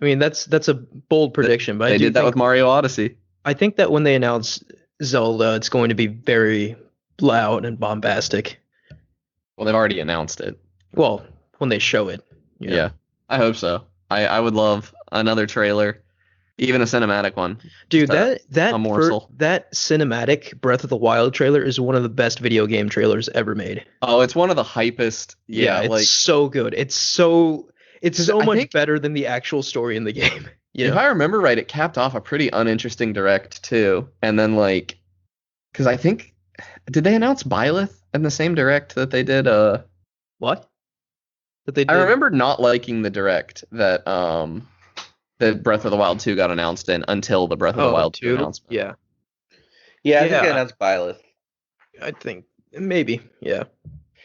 I mean, that's a bold prediction, but I They do did that think, with Mario Odyssey. I think that when they announce Zelda, it's going to be very loud and bombastic. Well, they've already announced it. Well, when they show it. you know. Yeah. I hope so. I would love another trailer, even a cinematic one. Dude, Just that a morsel. that cinematic Breath of the Wild trailer is one of the best video game trailers ever made. Oh, it's one of the hypest. Yeah, it's like so good. It's so I much think- better than the actual story in the game. You if know? I remember right, it capped off a pretty uninteresting direct too. And then like, because I think, did they announce Byleth in the same direct that they did? What? That they I did? remember not liking the direct that that Breath of the Wild 2 got announced in until the Breath of the Wild 2 two? announcement. Yeah, Yeah, I think Yeah. they announced Byleth. I think maybe. Yeah.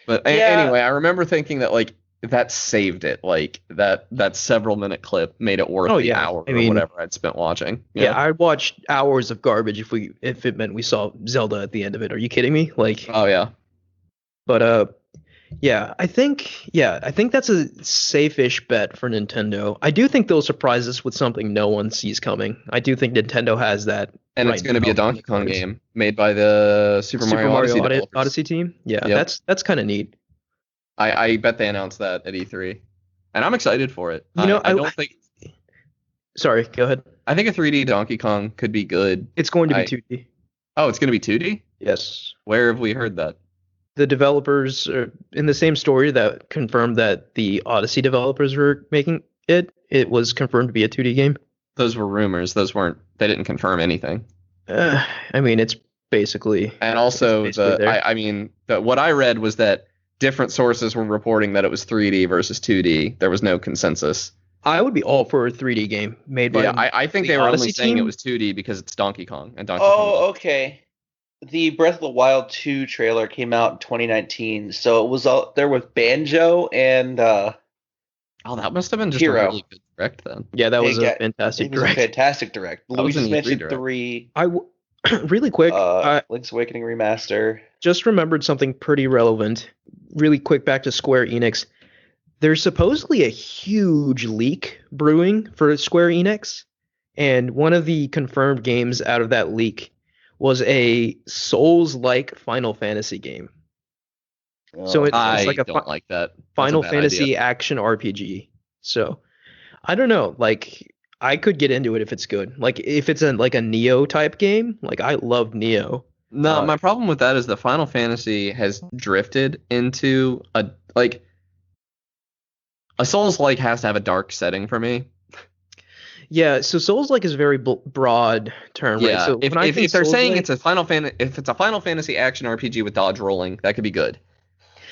But Yeah. anyway, I remember thinking that like that saved it. Like that several minute clip made it worth Oh, the yeah. hour I or mean- whatever I'd spent watching. Yeah, I'd watch hours of garbage if it meant we saw Zelda at the end of it. Are you kidding me? Like, Oh yeah. but yeah, I think that's a safe-ish bet for Nintendo. I do think they'll surprise us with something no one sees coming. I do think Nintendo has that. And right it's going to be a now. Donkey Kong game made by the Super Mario Odyssey developers. Odyssey team. Yeah, Yep. that's kind of neat. I bet they announced that at E3, and I'm excited for it. You know, I don't think Sorry, go ahead. I think a 3D Donkey Kong could be good. It's going to be I- 2D. Oh, it's going to be 2D? Yes. Where have we heard that? The developers are in the same story that confirmed that the Odyssey developers were making it. It was confirmed to be a 2D game. Those were rumors. Those weren't. They didn't confirm anything. I mean, it's basically. And also, It's basically there. I mean, what I read was that different sources were reporting that it was 3D versus 2D. There was no consensus. I would be all for a 3D game made by. Yeah, I think the they were only Odyssey saying it team? was 2D because it's Donkey Kong and Donkey Kong. Oh, okay. The Breath of the Wild 2 trailer came out in 2019, so it was out there with Banjo and Oh, that must have been just Hero. a really good direct then. Yeah, that was Yeah, a fantastic it was a direct. fantastic direct. That was an Luigi's E3 Mansion direct. 3, Really quick, I Link's Awakening remaster. just remembered something pretty relevant. Really quick, back to Square Enix. There's supposedly a huge leak brewing for Square Enix, and one of the confirmed games out of that leak was a Souls-like Final Fantasy game. So Oh, it's I like a don't like that. That's a Final bad Fantasy idea. action RPG. So I don't know. Like I could get into it if it's good. Like if it's like a Neo type game. Like I love Neo. No, Uh, my problem with that is the Final Fantasy has drifted into a Souls-like has to have a dark setting for me. Yeah. So Souls-like is a very broad term, right? Yeah, So if, when I think if they're saying Souls-like- it's a Final Fantasy action RPG with dodge rolling, that could be good.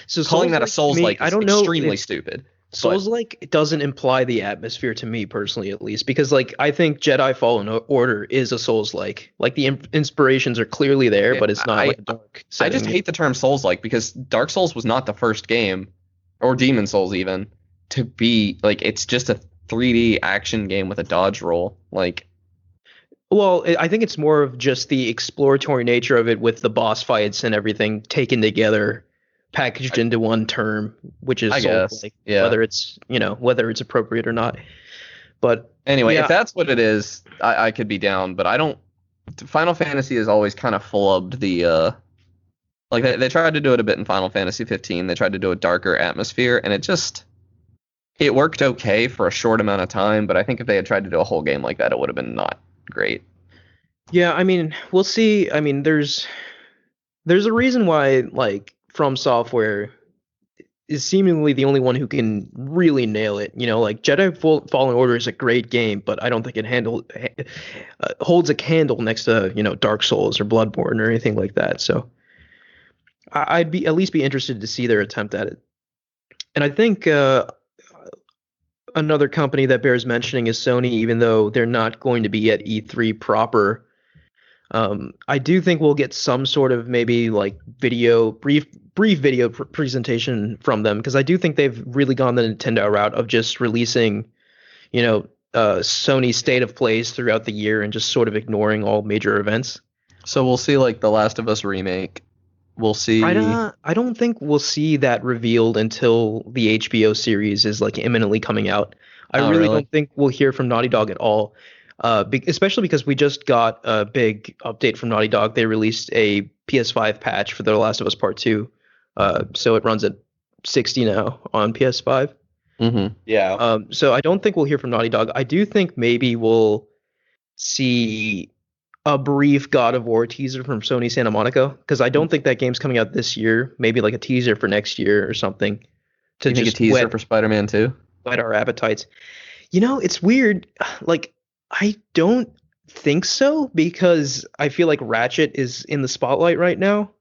so Calling that a Souls-like to me, Souls-like I is don't know extremely if stupid. Souls-like it doesn't imply the atmosphere to me personally, at least, because like I think Jedi Fallen Order is a Souls-like. Like the inspirations are clearly there, Yeah, but it's not I- like a dark. I just setting. hate the term Souls-like because Dark Souls was not the first game, or Demon Souls even, to be like it's just a 3D action game with a dodge roll. Like Well, I think it's more of just the exploratory nature of it with the boss fights and everything taken together, packaged into one term, which is I soul guess. play, Yeah. whether it's appropriate or not. But Anyway, yeah, if that's what it is, I could be down, but I don't. Final Fantasy has always kind of flubbed the like they tried to do it a bit in Final Fantasy 15. They tried to do a darker atmosphere, and it worked okay for a short amount of time. But I think if they had tried to do a whole game like that, it would have been not great. yeah, I mean, we'll see. I mean, there's a reason why like From Software is seemingly the only one who can really nail it. Like Fallen Order is a great game, but I don't think it holds a candle next to Dark Souls or Bloodborne or anything like that. So I'd be at least be interested to see their attempt at it. And I think another company that bears mentioning is Sony, even though they're not going to be at E3 proper. I do think we'll get some sort of maybe like brief video presentation from them, because I do think they've really gone the Nintendo route of just releasing, Sony state of plays throughout the year and just sort of ignoring all major events. So we'll see like the Last of Us remake. We'll see. I don't think we'll see that revealed until the HBO series is like imminently coming out. I Oh, really really? don't think we'll hear from Naughty Dog at all. Especially because we just got a big update from Naughty Dog. They released a PS5 patch for The Last of Us Part 2. So it runs at 60 now on PS5. Mm-hmm. Yeah. So I don't think we'll hear from Naughty Dog. I do think maybe we'll see a brief God of War teaser from Sony Santa Monica, because I don't think that game's coming out this year. Maybe like a teaser for next year or something to You think a just teaser for Spider-Man 2? whet our appetites. It's weird. Like, I don't think so, because I feel like Ratchet is in the spotlight right now.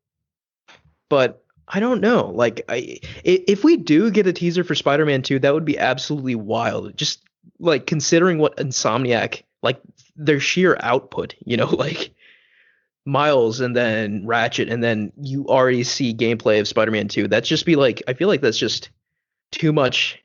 But I don't know. Like, if we do get a teaser for Spider-Man 2, that would be absolutely wild. Just like considering what Insomniac, like their sheer output, like Miles and then Ratchet, and then you already see gameplay of Spider-Man 2. That's just be like, I feel like that's just too much.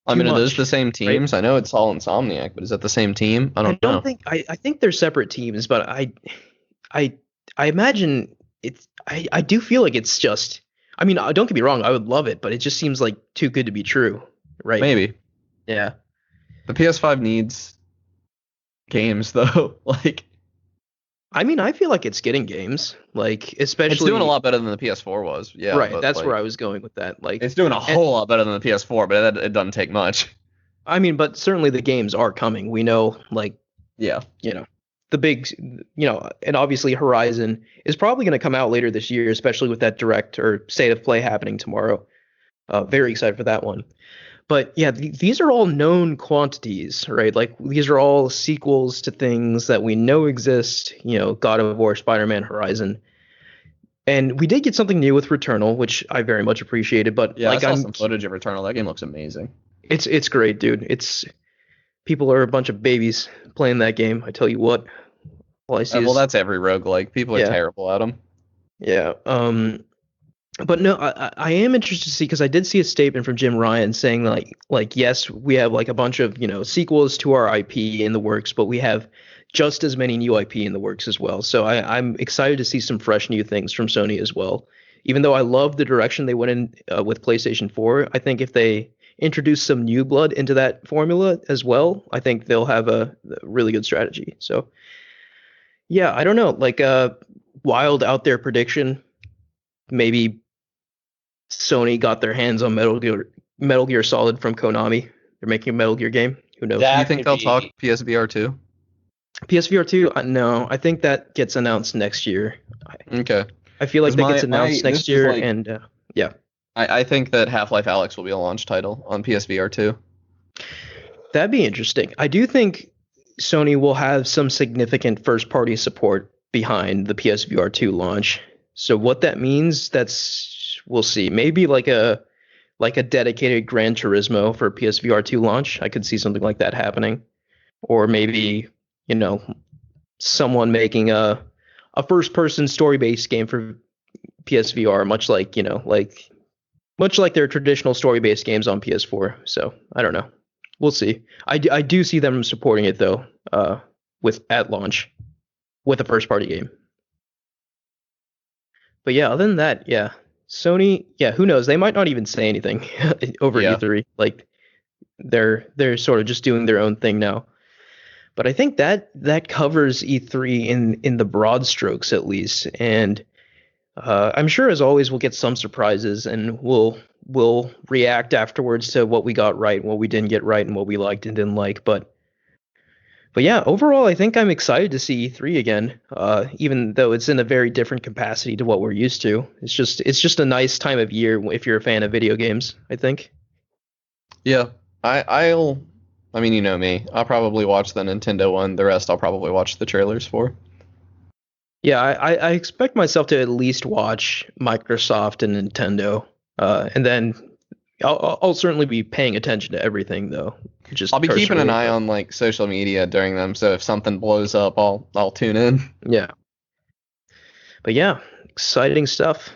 I mean, Too are those much, the same teams? I know it's all Insomniac, but is that the same team? I don't know. I think they're separate teams, but I imagine it's I do feel like it's just, I mean, don't get me wrong, I would love it, but it just seems like too good to be true, right? Maybe. Yeah. The PS5 needs games though. Like I mean, I feel like it's getting games, like especially it's doing a lot better than the PS4 was. Yeah. right. but, That's like, where I was going with that. Like it's doing a whole lot better than the PS4, but it doesn't take much. I mean, but certainly the games are coming. We know, like, Yeah. the big, and obviously Horizon is probably going to come out later this year, especially with that direct or state of play happening tomorrow. Very excited for that one. But yeah, these are all known quantities, right? Like these are all sequels to things that we know exist, God of War, Spider-Man, Horizon. And we did get something new with Returnal, which I very much appreciated, but Yeah, like I saw some footage of Returnal. That game looks amazing. it's great, dude. People are a bunch of babies playing that game, I tell you what. All I see Well, is that's every roguelike. People are Yeah. terrible at them. yeah. But no, I am interested to see, because I did see a statement from Jim Ryan saying like yes, we have like a bunch of sequels to our IP in the works, but we have just as many new IP in the works as well. So I'm excited to see some fresh new things from Sony as well. Even though I love the direction they went in with PlayStation 4, I think if they introduce some new blood into that formula as well, I think they'll have a really good strategy. So yeah, I don't know, like a wild out there prediction, maybe Sony got their hands on Metal Gear Solid from Konami. They're making a Metal Gear game. Who knows? That Do you think could they'll be- talk PSVR 2? PSVR 2? No, I think that gets announced next year. Okay. I feel like 'Cause that gets my- announced this next is year, like- and I think that Half-Life Alyx will be a launch title on PSVR 2. that'd be interesting. I do think Sony will have some significant first-party support behind the PSVR 2 launch. So what that means, we'll see. Maybe like a dedicated Gran Turismo for PSVR 2 launch. I could see something like that happening. Or maybe, someone making a first-person story-based game for PSVR, much like their traditional story-based games on PS4. So I don't know. We'll see. I do see them supporting it though, at launch. with a first party game. But yeah, other than that, yeah, Sony, yeah, who knows? They might not even say anything over Yeah. E3. Like they're sort of just doing their own thing now. But I think that covers E3 in the broad strokes at least. And I'm sure as always we'll get some surprises and we'll react afterwards to what we got right, what we didn't get right, and what we liked and didn't like. But yeah, overall, I think I'm excited to see E3 again, even though it's in a very different capacity to what we're used to. It's just a nice time of year if you're a fan of video games, I think. Yeah, I mean, you know me. I'll probably watch the Nintendo one. The rest I'll probably watch the trailers for. Yeah, I expect myself to at least watch Microsoft and Nintendo, and then I'll certainly be paying attention to everything though. Just I'll be keeping an cursorily, eye but on like social media during them, so if something blows up, I'll tune in. yeah. But yeah, exciting stuff.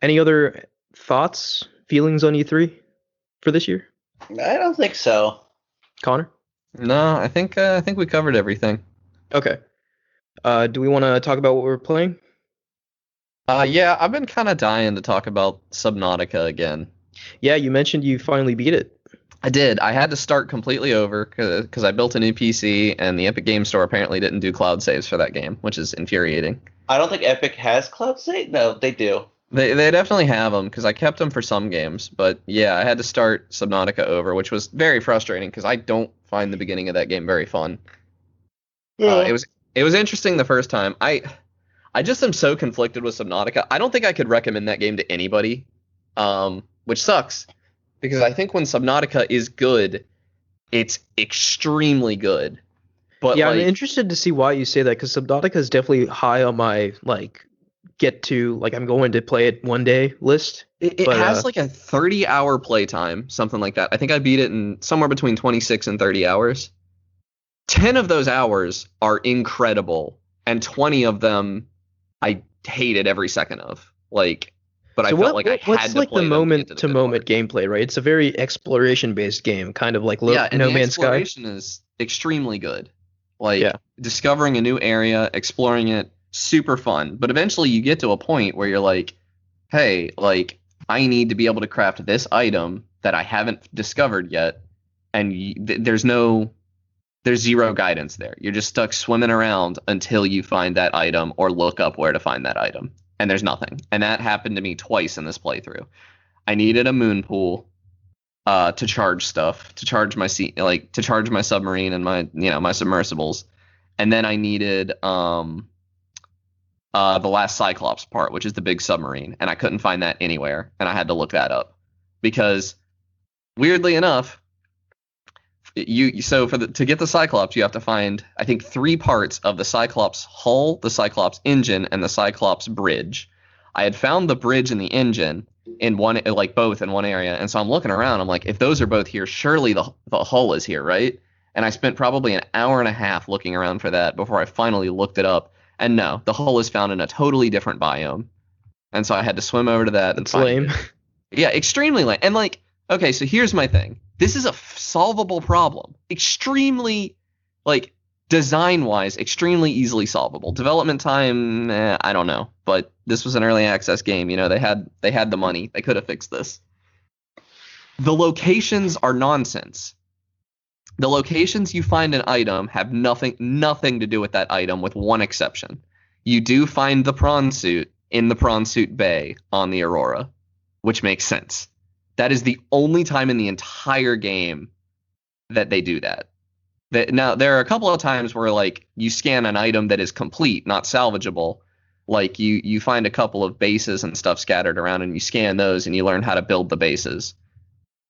Any other thoughts, feelings on E3 for this year, I don't think so. Connor? No, I think we covered everything. Okay. Do we want to talk about what we're playing? Yeah, I've been kind of dying to talk about Subnautica again. Yeah, you mentioned you finally beat it. I did. I had to start completely over because I built a new PC, and the Epic Game Store apparently didn't do cloud saves for that game, which is infuriating. I don't think Epic has cloud save. No, they do. They definitely have them because I kept them for some games, but yeah, I had to start Subnautica over, which was very frustrating because I don't find the beginning of that game very fun. It was interesting the first time. I just am so conflicted with Subnautica. I don't think I could recommend that game to anybody, which sucks because I think when Subnautica is good, it's extremely good. But Yeah, I'm like, interested to see why you say that because Subnautica is definitely high on my I'm going to play it one day list. it But has like a 30-hour playtime, something like that. I think I beat it in somewhere between 26 and 30 hours. 10 of those hours are incredible, and 20 of them I hated every second of. Like, but so I felt like I what's had to like play the them to get moment to the to good moment part. gameplay, right? It's a very exploration based game, kind of like Yeah, and No the Man's Sky. exploration is extremely good. Like, Yeah. discovering a new area, exploring it, super fun. But eventually you get to a point where you're like, hey, like, I need to be able to craft this item that I haven't discovered yet, and there's zero guidance there. You're just stuck swimming around until you find that item or look up where to find that item. And there's nothing. And that happened to me twice in this playthrough. I needed a moon pool to charge stuff, to charge to charge my submarine and my submersibles. And then I needed the last Cyclops part, which is the big submarine, and I couldn't find that anywhere, and I had to look that up because weirdly enough, to get the Cyclops, you have to find, I think, 3 parts of the Cyclops hull, the Cyclops engine, and the Cyclops bridge. I had found the bridge and the engine in both in one area, and so I'm looking around. I'm like, if those are both here, surely the hull is here, right? And I spent probably an hour and a half looking around for that before I finally looked it up. And no, the hull is found in a totally different biome, and so I had to swim over to that and It's find lame. it. Yeah, extremely lame. And like, okay, so here's my thing. This is a solvable problem. Extremely, like, design-wise, extremely easily solvable. Development time, I don't know. But this was an early access game. You know, they had the money. They could have fixed this. The locations are nonsense. The locations you find an item have nothing to do with that item, with one exception. You do find the prawn suit in the prawn suit bay on the Aurora, which makes sense. That is the only time in the entire game that they do that. Now, there are a couple of times where, like, you scan an item that is complete, not salvageable. Like, you find a couple of bases and stuff scattered around, and you scan those, and you learn how to build the bases.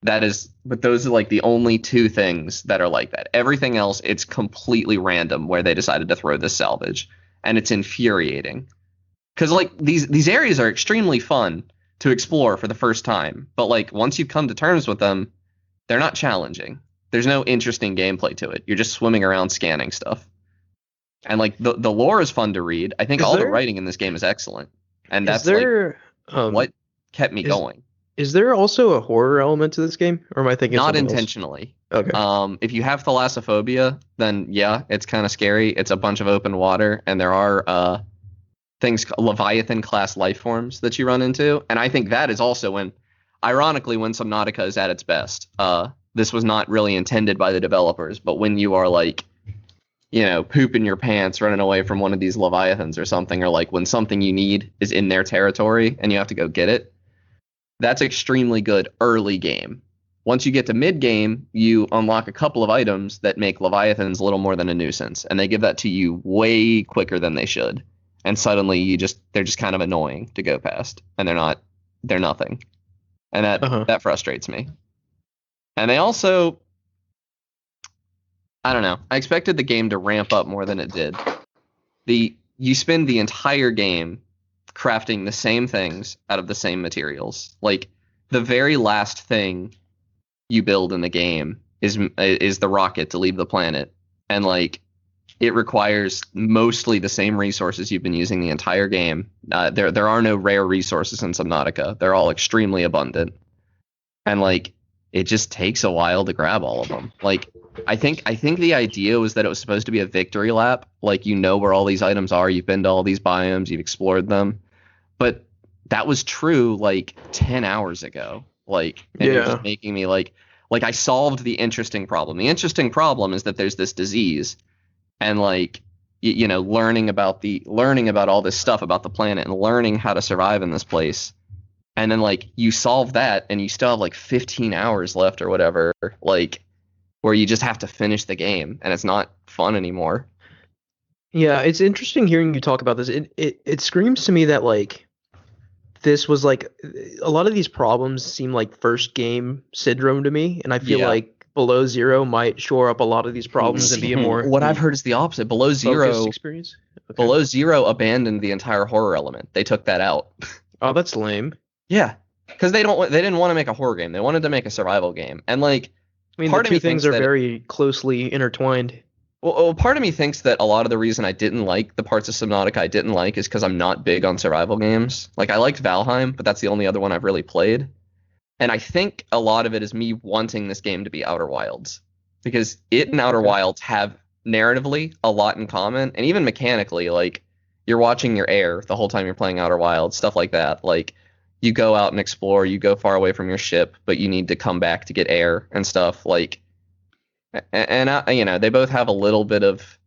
But those are, like, the only 2 things that are like that. Everything else, it's completely random where they decided to throw this salvage. And it's infuriating. Because, like, these areas are extremely fun to explore for the first time, but like once you come to terms with them, they're not challenging. There's no interesting gameplay to it. You're just swimming around scanning stuff. And like the lore is fun to read. I think the writing in this game is excellent. And that's what kept me going. Is there also a horror element to this game, or am I thinking of Not something else? intentionally. Okay. If you have thalassophobia, then yeah, it's kind of scary. It's a bunch of open water, and there are things, Leviathan class life forms that you run into, and I think that is also ironically, when Subnautica is at its best. This was not really intended by the developers, but when you are like, pooping your pants running away from one of these Leviathans or something, or like when something you need is in their territory and you have to go get it, that's extremely good early game. Once you get to mid game, you unlock a couple of items that make Leviathans a little more than a nuisance, and they give that to you way quicker than they should. And suddenly they're just kind of annoying to go past, and they're nothing. And that frustrates me. And they also, I don't know, I expected the game to ramp up more than it did. You spend the entire game crafting the same things out of the same materials. Like, the very last thing you build in the game is the rocket to leave the planet, and like, it requires mostly the same resources you've been using the entire game. There are no rare resources in Subnautica. They're all extremely abundant, and like, it just takes a while to grab all of them. Like, I think the idea was that it was supposed to be a victory lap. Like, where all these items are, you've been to all these biomes, you've explored them, but that was true like 10 hours ago. Like, and you're just making me like I solved the interesting problem. The interesting problem is that there's this disease, and like, learning about all this stuff about the planet and learning how to survive in this place. And then like, you solve that and you still have like 15 hours left or whatever, like, where you just have to finish the game, and it's not fun anymore. Yeah, it's interesting hearing you talk about this. It screams to me that like, this was like, a lot of these problems seem like first game syndrome to me, and I feel like Below Zero might shore up a lot of these problems and be a more what I've heard is the opposite. Below Zero experience. Okay. Below Zero abandoned the entire horror element. They took that out. Oh, that's lame. Yeah, because they didn't want to make a horror game. They wanted to make a survival game, and like, I mean, the two things are very closely intertwined. Well, part of me thinks that a lot of the reason I didn't like the parts of Subnautica I didn't like is because I'm not big on survival games. Like, I liked Valheim, but that's the only other one I've really played. And I think a lot of it is me wanting this game to be Outer Wilds, because it and Outer Wilds have narratively a lot in common, and even mechanically, like, you're watching your air the whole time you're playing Outer Wilds, stuff like that. Like, you go out and explore, you go far away from your ship, but you need to come back to get air and stuff. Like, and they both have a little bit of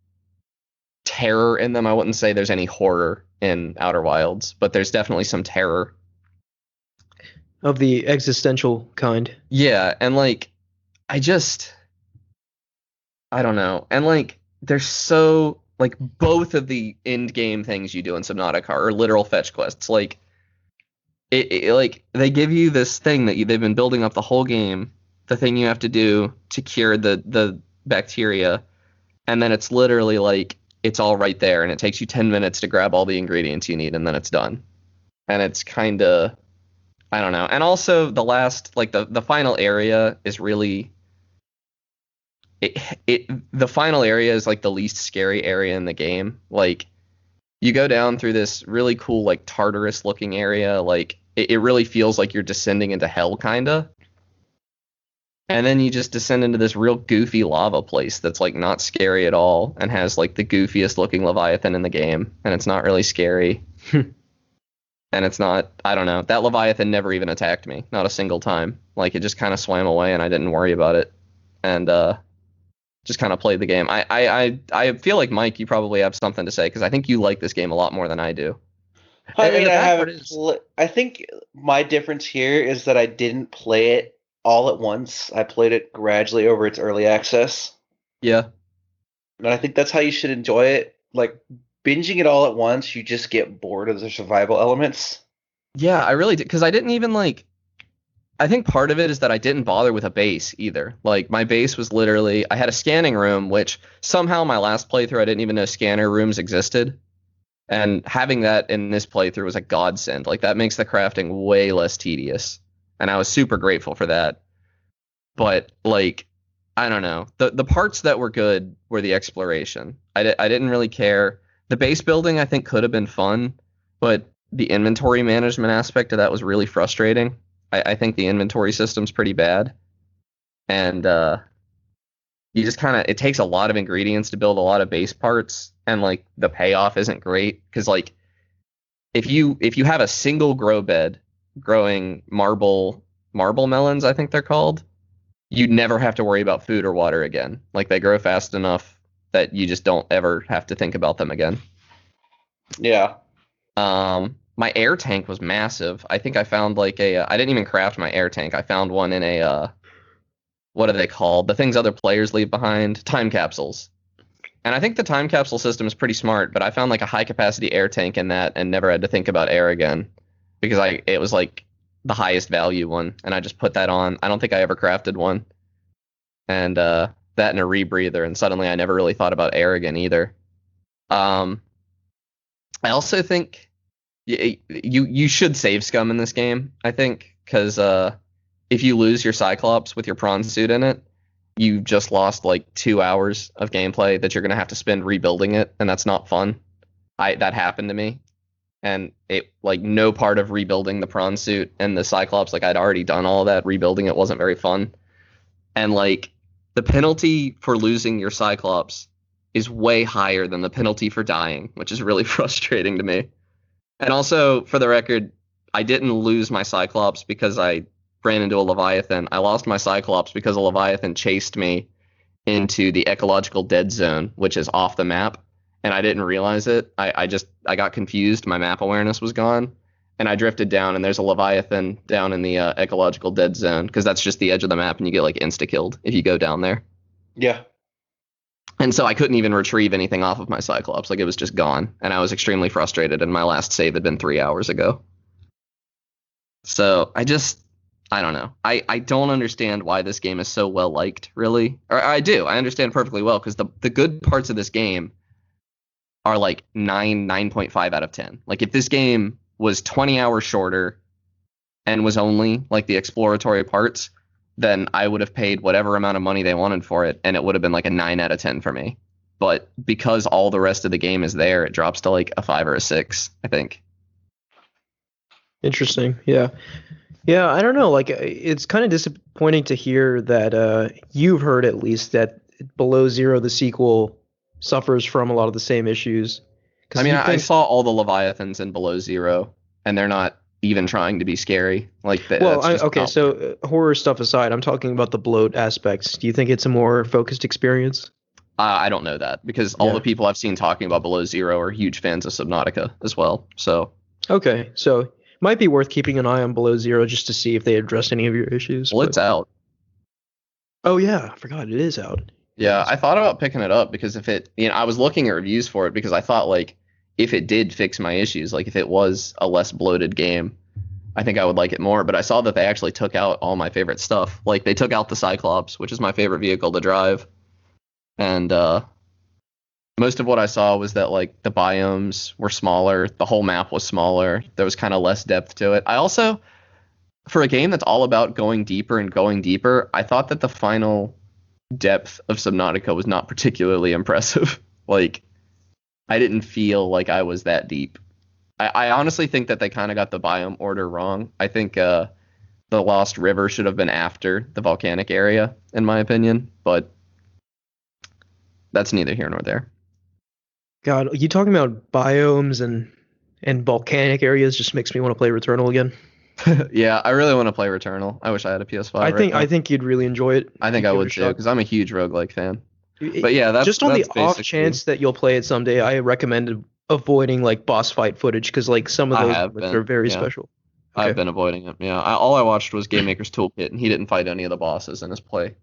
terror in them. I wouldn't say there's any horror in Outer Wilds, but there's definitely some terror. Of the existential kind. Yeah, and like, I don't know. And like, they're so, like, both of the end game things you do in Subnautica are literal fetch quests. Like, like, they give you this thing that they've been building up the whole game, the thing you have to do to cure the bacteria, and then it's literally like, it's all right there, and it takes you 10 minutes to grab all the ingredients you need, and then it's done. And it's kind of, I don't know. And also, the last, like, the final area is really, the final area is like the least scary area in the game. Like, you go down through this really cool, like, Tartarus looking area. Like, it really feels like you're descending into hell, kinda. And then you just descend into this real goofy lava place that's like not scary at all, and has like the goofiest looking Leviathan in the game, and it's not really scary. And it's not, I don't know, that Leviathan never even attacked me, not a single time. Like, it just kind of swam away and I didn't worry about it, and just kind of played the game. I feel like, Mike, you probably have something to say, because I think you like this game a lot more than I do. I mean, I think my difference here is that I didn't play it all at once. I played it gradually over its early access. Yeah. And I think that's how you should enjoy it. Like, binging it all at once, you just get bored of the survival elements. Yeah, I really did, because I didn't even, like, I think part of it is that I didn't bother with a base either. Like, my base was literally, I had a scanning room, which somehow my last playthrough I didn't even know scanner rooms existed. And having that in this playthrough was a godsend. Like, that makes the crafting way less tedious. And I was super grateful for that. But, like, I don't know. The parts that were good were the exploration. I didn't really care. The base building, I think, could have been fun, but the inventory management aspect of that was really frustrating. I think the inventory system's pretty bad, and you just kind of, it takes a lot of ingredients to build a lot of base parts, and like the payoff isn't great because like if you have a single grow bed growing marble melons, I think they're called, you'd never have to worry about food or water again. Like they grow fast enough that you just don't ever have to think about them again. Yeah. My air tank was massive. I think I found like I didn't even craft my air tank. I found one in a what are they called? The things other players leave behind, time capsules. And I think the time capsule system is pretty smart, but I found like a high capacity air tank in that and never had to think about air again because it was like the highest value one, and I just put that on. I don't think I ever crafted one. And that and a rebreather, and suddenly I never really thought about air again either. I also think you should save scum in this game, I think, because if you lose your Cyclops with your prawn suit in it, you just lost like 2 hours of gameplay that you're going to have to spend rebuilding it, and that's not fun. That happened to me, and it like no part of rebuilding the prawn suit and the Cyclops, like I'd already done all that. Rebuilding it wasn't very fun, and like the penalty for losing your Cyclops is way higher than the penalty for dying, which is really frustrating to me. And also, for the record, I didn't lose my Cyclops because I ran into a Leviathan. I lost my Cyclops because a Leviathan chased me into the ecological dead zone, which is off the map, and I didn't realize it. I got confused. My map awareness was gone, and I drifted down, and there's a Leviathan down in the ecological dead zone, because that's just the edge of the map, and you get like insta-killed if you go down there. Yeah. And so I couldn't even retrieve anything off of my Cyclops. Like, it was just gone. And I was extremely frustrated, and my last save had been 3 hours ago. So I don't know. I don't understand why this game is so well liked, really. Or I do. I understand perfectly well, because the good parts of this game are like 9.5 out of 10. Like, if this game was 20 hours shorter and was only like the exploratory parts, then I would have paid whatever amount of money they wanted for it, and it would have been like a 9 out of 10 for me. But because all the rest of the game is there, it drops to like a 5 or a 6, I think. Interesting. Yeah. Yeah, I don't know. Like, it's kind of disappointing to hear that you've heard at least that Below Zero, the sequel, suffers from a lot of the same issues. I mean, I saw all the Leviathans in Below Zero, and they're not even trying to be scary. Like, so horror stuff aside, I'm talking about the bloat aspects. Do you think it's a more focused experience? I don't know that, because all the people I've seen talking about Below Zero are huge fans of Subnautica as well. So okay, so might be worth keeping an eye on Below Zero just to see if they addressed any of your issues. Well, it's out. Oh yeah, I forgot it is out. Yeah, I thought about picking it up because if it, I was looking at reviews for it because I thought like if it did fix my issues, like if it was a less bloated game, I think I would like it more. But I saw that they actually took out all my favorite stuff. Like they took out the Cyclops, which is my favorite vehicle to drive. And most of what I saw was that like the biomes were smaller, the whole map was smaller, there was kind of less depth to it. I also, for a game that's all about going deeper and going deeper, I thought that the final depth of Subnautica was not particularly impressive. Like, I didn't feel like I was that deep. I honestly think that they kind of got the biome order wrong. I think the Lost River should have been after the volcanic area, in my opinion, but that's neither here nor there. God, you talking about biomes and volcanic areas just makes me want to play Returnal again. Yeah, I really want to play Returnal. I wish I had a PS5. I think you'd really enjoy it. I think I would too, because I'm a huge roguelike fan. But yeah, that's just on that's the off chance that you'll play it someday. I recommend avoiding like boss fight footage because like some of those are very special. Okay. I've been avoiding it. Yeah, all I watched was Game Maker's Toolkit, and he didn't fight any of the bosses in his play.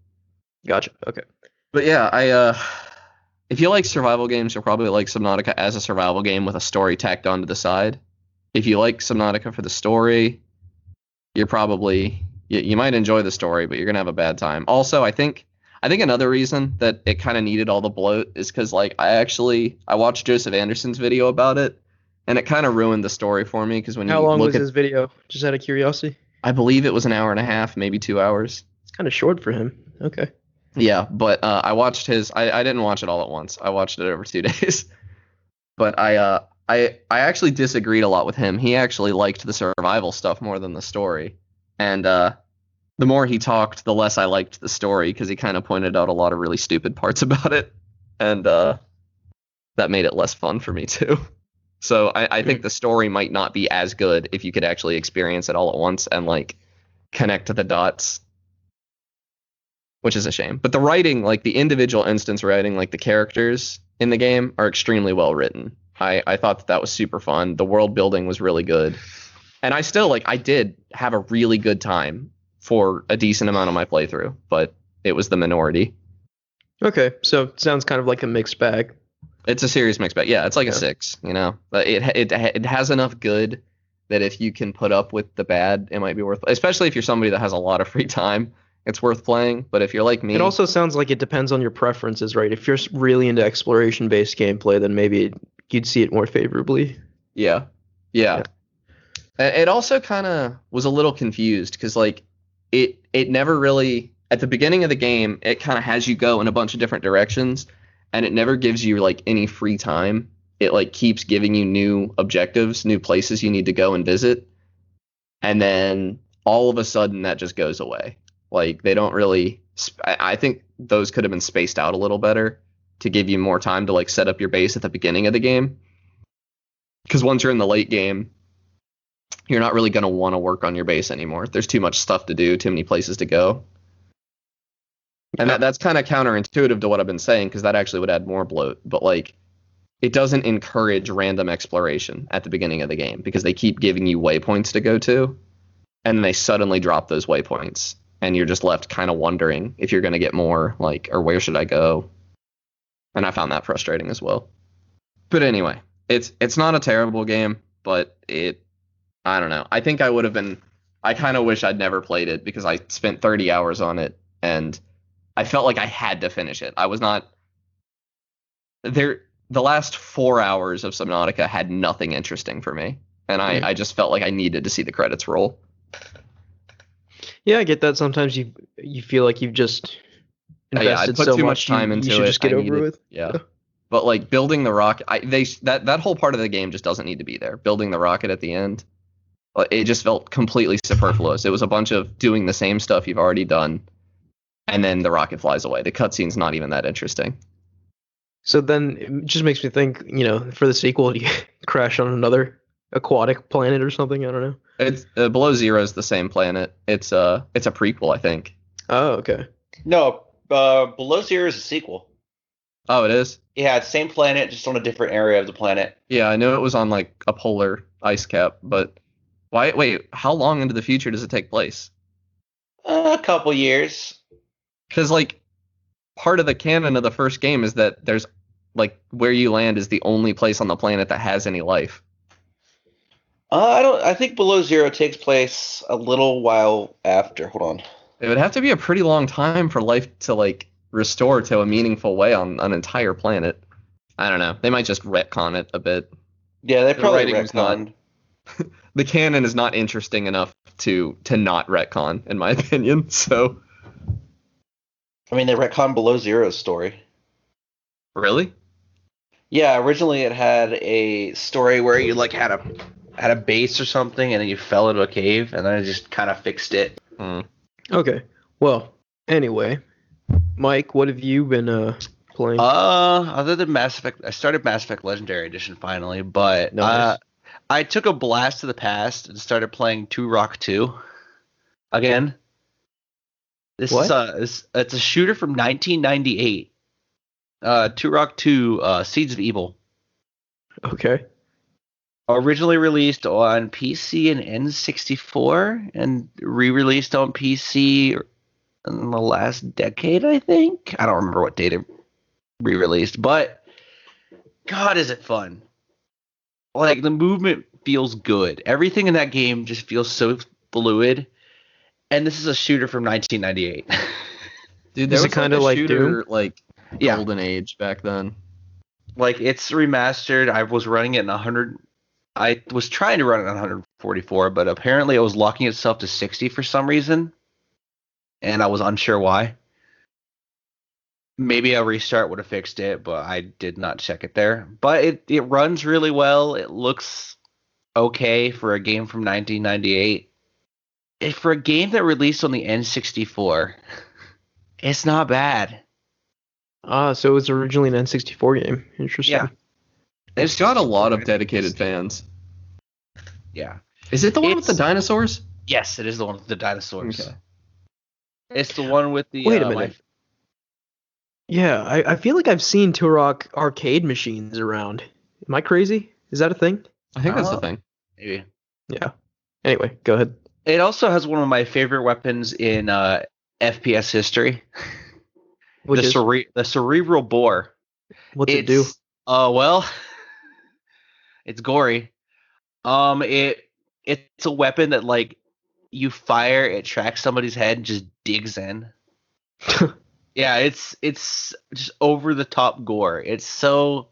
Gotcha. Okay. But yeah, if you like survival games, you'll probably like Subnautica as a survival game with a story tacked onto the side. If you like Subnautica for the story, you're probably you might enjoy the story, but you're gonna have a bad time. Also, I think another reason that it kind of needed all the bloat is because like I watched Joseph Anderson's video about it, and it kind of ruined the story for me. Because how long was his video? Just out of curiosity. I believe it was an hour and a half, maybe 2 hours. It's kind of short for him. Okay. Yeah, but I watched his. I didn't watch it all at once. I watched it over 2 days. But I actually disagreed a lot with him. He actually liked the survival stuff more than the story. And the more he talked, the less I liked the story because he kind of pointed out a lot of really stupid parts about it, and that made it less fun for me too. So I think the story might not be as good if you could actually experience it all at once and like connect to the dots, which is a shame. But the writing, like the individual instance writing, like the characters in the game are extremely well written. I thought that was super fun. The world building was really good. And I did have a really good time for a decent amount of my playthrough, but it was the minority. Okay, so it sounds kind of like a mixed bag. It's a serious mixed bag. Yeah, it's like a 6, you know. But it has enough good that if you can put up with the bad, it might be worth. Especially if you're somebody that has a lot of free time, it's worth playing. But if you're like me, It also sounds like it depends on your preferences, right? If you're really into exploration-based gameplay, then maybe you'd see it more favorably. yeah. It also kind of was a little confused because like it never really at the beginning of the game it kind of has you go in a bunch of different directions and it never gives you like any free time. It like keeps giving you new objectives, new places you need to go and visit, and then all of a sudden that just goes away. Like they don't really. I think those could have been spaced out a little better to give you more time to like set up your base at the beginning of the game. Because once you're in the late game, you're not really going to want to work on your base anymore. There's too much stuff to do, too many places to go. And that's kind of counterintuitive to what I've been saying, because that actually would add more bloat. But like, it doesn't encourage random exploration at the beginning of the game, because they keep giving you waypoints to go to, and then they suddenly drop those waypoints, and you're just left kind of wondering if you're going to get more, like, or where should I go? And I found that frustrating as well. But anyway, it's not a terrible game, but I don't know. I think I would have been. I kind of wish I'd never played it because I spent 30 hours on it and I felt like I had to finish it. I was not there. The last 4 hours of Subnautica had nothing interesting for me, and I just felt like I needed to see the credits roll. Yeah, I get that. Sometimes you feel like you've just invested I'd put so too much time into you should it. just get over with. Yeah. But like building the rocket, that whole part of the game just doesn't need to be there. Building the rocket at the end. It just felt completely superfluous. It was a bunch of doing the same stuff you've already done, and then the rocket flies away. The cutscene's not even that interesting. So then it just makes me think, for the sequel, do you crash on another aquatic planet or something? I don't know. It's Below Zero is the same planet. It's a prequel, I think. Oh, okay. No, Below Zero is a sequel. Oh, it is? Yeah, it's same planet, just on a different area of the planet. Yeah, I know it was on like a polar ice cap, but wait, how long into the future does it take place? A couple years. Because like part of the canon of the first game is that there's like where you land is the only place on the planet that has any life. I think Below Zero takes place a little while after. Hold on. It would have to be a pretty long time for life to like restore to a meaningful way on an entire planet. I don't know. They might just retcon it a bit. Yeah, they probably writing's retconned. The canon is not interesting enough to not retcon, in my opinion. So, I mean, they retconned Below Zero's story. really? Yeah, originally it had a story where you like had a base or something, and then you fell into a cave, and then it just kind of fixed it. Okay. Well, anyway, Mike, what have you been playing? Other than Mass Effect, I started Mass Effect Legendary Edition finally, but Nice. I took a blast to the past and started playing Turok 2 again. This What? is it's a shooter from 1998. Turok 2, Seeds of Evil. Okay. Originally released on PC and N64 and re-released on PC in the last decade, I think. I don't remember what date it re-released, but God, is it fun. Like, the movement feels good. Everything in that game just feels so fluid. And this is a shooter from 1998. Dude, there Is it was kinda like a like shooter Doom? like Yeah. golden age back then. Like, it's remastered. I was running it in 100. I was trying to run it on 144, but apparently it was locking itself to 60 for some reason. And I was unsure why. Maybe a restart would have fixed it, but I did not check it there. But it runs really well. It looks okay for a game from 1998. for a game that released on the N64, it's not bad. So it was originally an N64 game. Interesting. Yeah. It's got a lot of dedicated fans. Yeah. Is it the one with the It's- dinosaurs? Yes, it is the one with the dinosaurs. Okay. It's the one with the. Wait a minute. Yeah, I feel like I've seen Turok arcade machines around. Am I crazy? Is that a thing? I think that's the thing. Maybe. Yeah. Anyway, go ahead. It also has one of my favorite weapons in FPS history. Which is The cerebral bore. what's it do? Well, it's gory. It's a weapon that like you fire, it tracks somebody's head and just digs in. Yeah, it's just over the top gore. It's so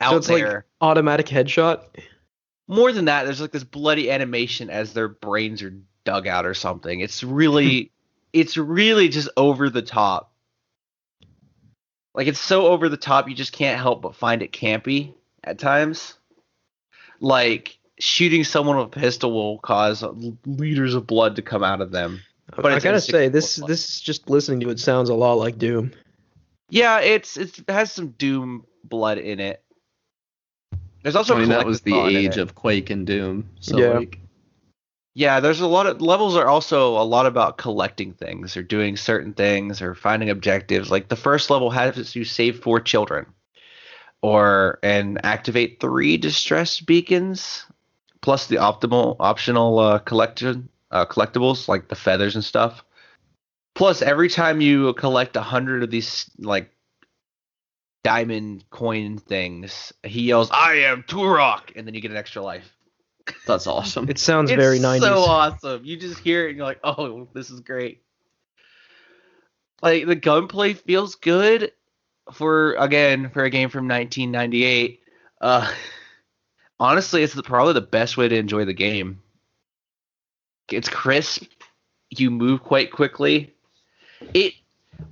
out So it's there. like automatic headshot. More than that, there's like this bloody animation as their brains are dug out or something. It's really just over the top. Like it's so over the top you just can't help but find it campy at times. Like shooting someone with a pistol will cause liters of blood to come out of them. But I it's gotta say, N64 this blood. is just listening to it sounds a lot like Doom. Yeah, it has some Doom blood in it. There's also I mean, that was the collectathon in age it. of Quake and Doom. So Yeah. like, Yeah, there's a lot of levels are also a lot about collecting things or doing certain things or finding objectives. Like the first level has you save 4 children and activate 3 distress beacons plus the optional collectibles like the feathers and stuff. Plus every time you collect 100 of these like diamond coin things, he yells, "I am Turok," and then you get an extra life. that's awesome. It sounds It's very 90s. so awesome. You just hear it and you're like, oh, this is great. Like the gunplay feels good for a game from 1998. Honestly, it's probably the best way to enjoy the game. It's crisp. You move quite quickly.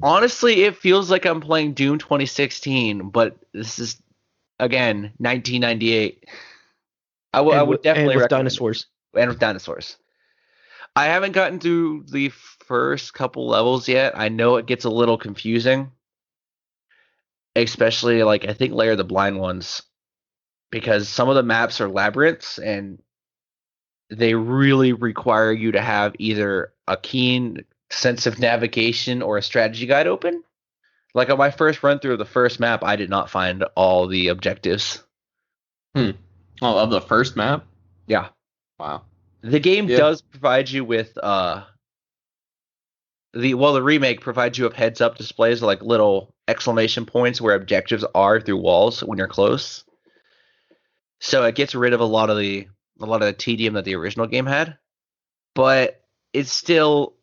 Honestly, it feels like I'm playing Doom 2016, but this is again 1998. I would definitely and with recommend it. dinosaurs. And with dinosaurs. I haven't gotten through the first couple levels yet. I know it gets a little confusing, especially like I think Lair of the Blind ones, because some of the maps are labyrinths and they really require you to have either a keen sense of navigation or a strategy guide open. Like on my first run through of the first map, I did not find all the objectives. Oh, of the first map? Yeah. Wow. The game Yeah. does provide you with the remake provides you with heads up displays like little exclamation points where objectives are through walls when you're close. So it gets rid of a lot of the tedium that the original game had. But it's still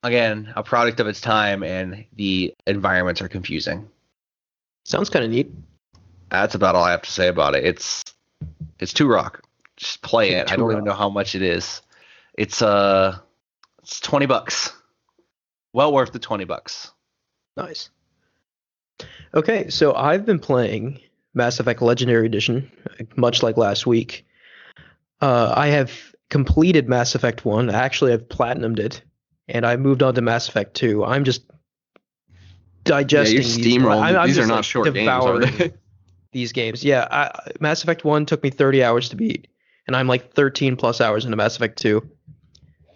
again a product of its time and the environments are confusing. Sounds kind of neat. That's about all I have to say about it. It's Turok. Just play it. I don't even know how much it is. It's $20. Well worth the $20. Nice. Okay, so I've been playing Mass Effect Legendary Edition, much like last week. I have completed Mass Effect 1. Actually, I've platinumed it, and I moved on to Mass Effect 2. I'm just digesting you're steamrolling. I'm These just, are not like, short games, are devouring they? these games. Yeah, Mass Effect 1 took me 30 hours to beat, and I'm like 13 plus hours into Mass Effect 2.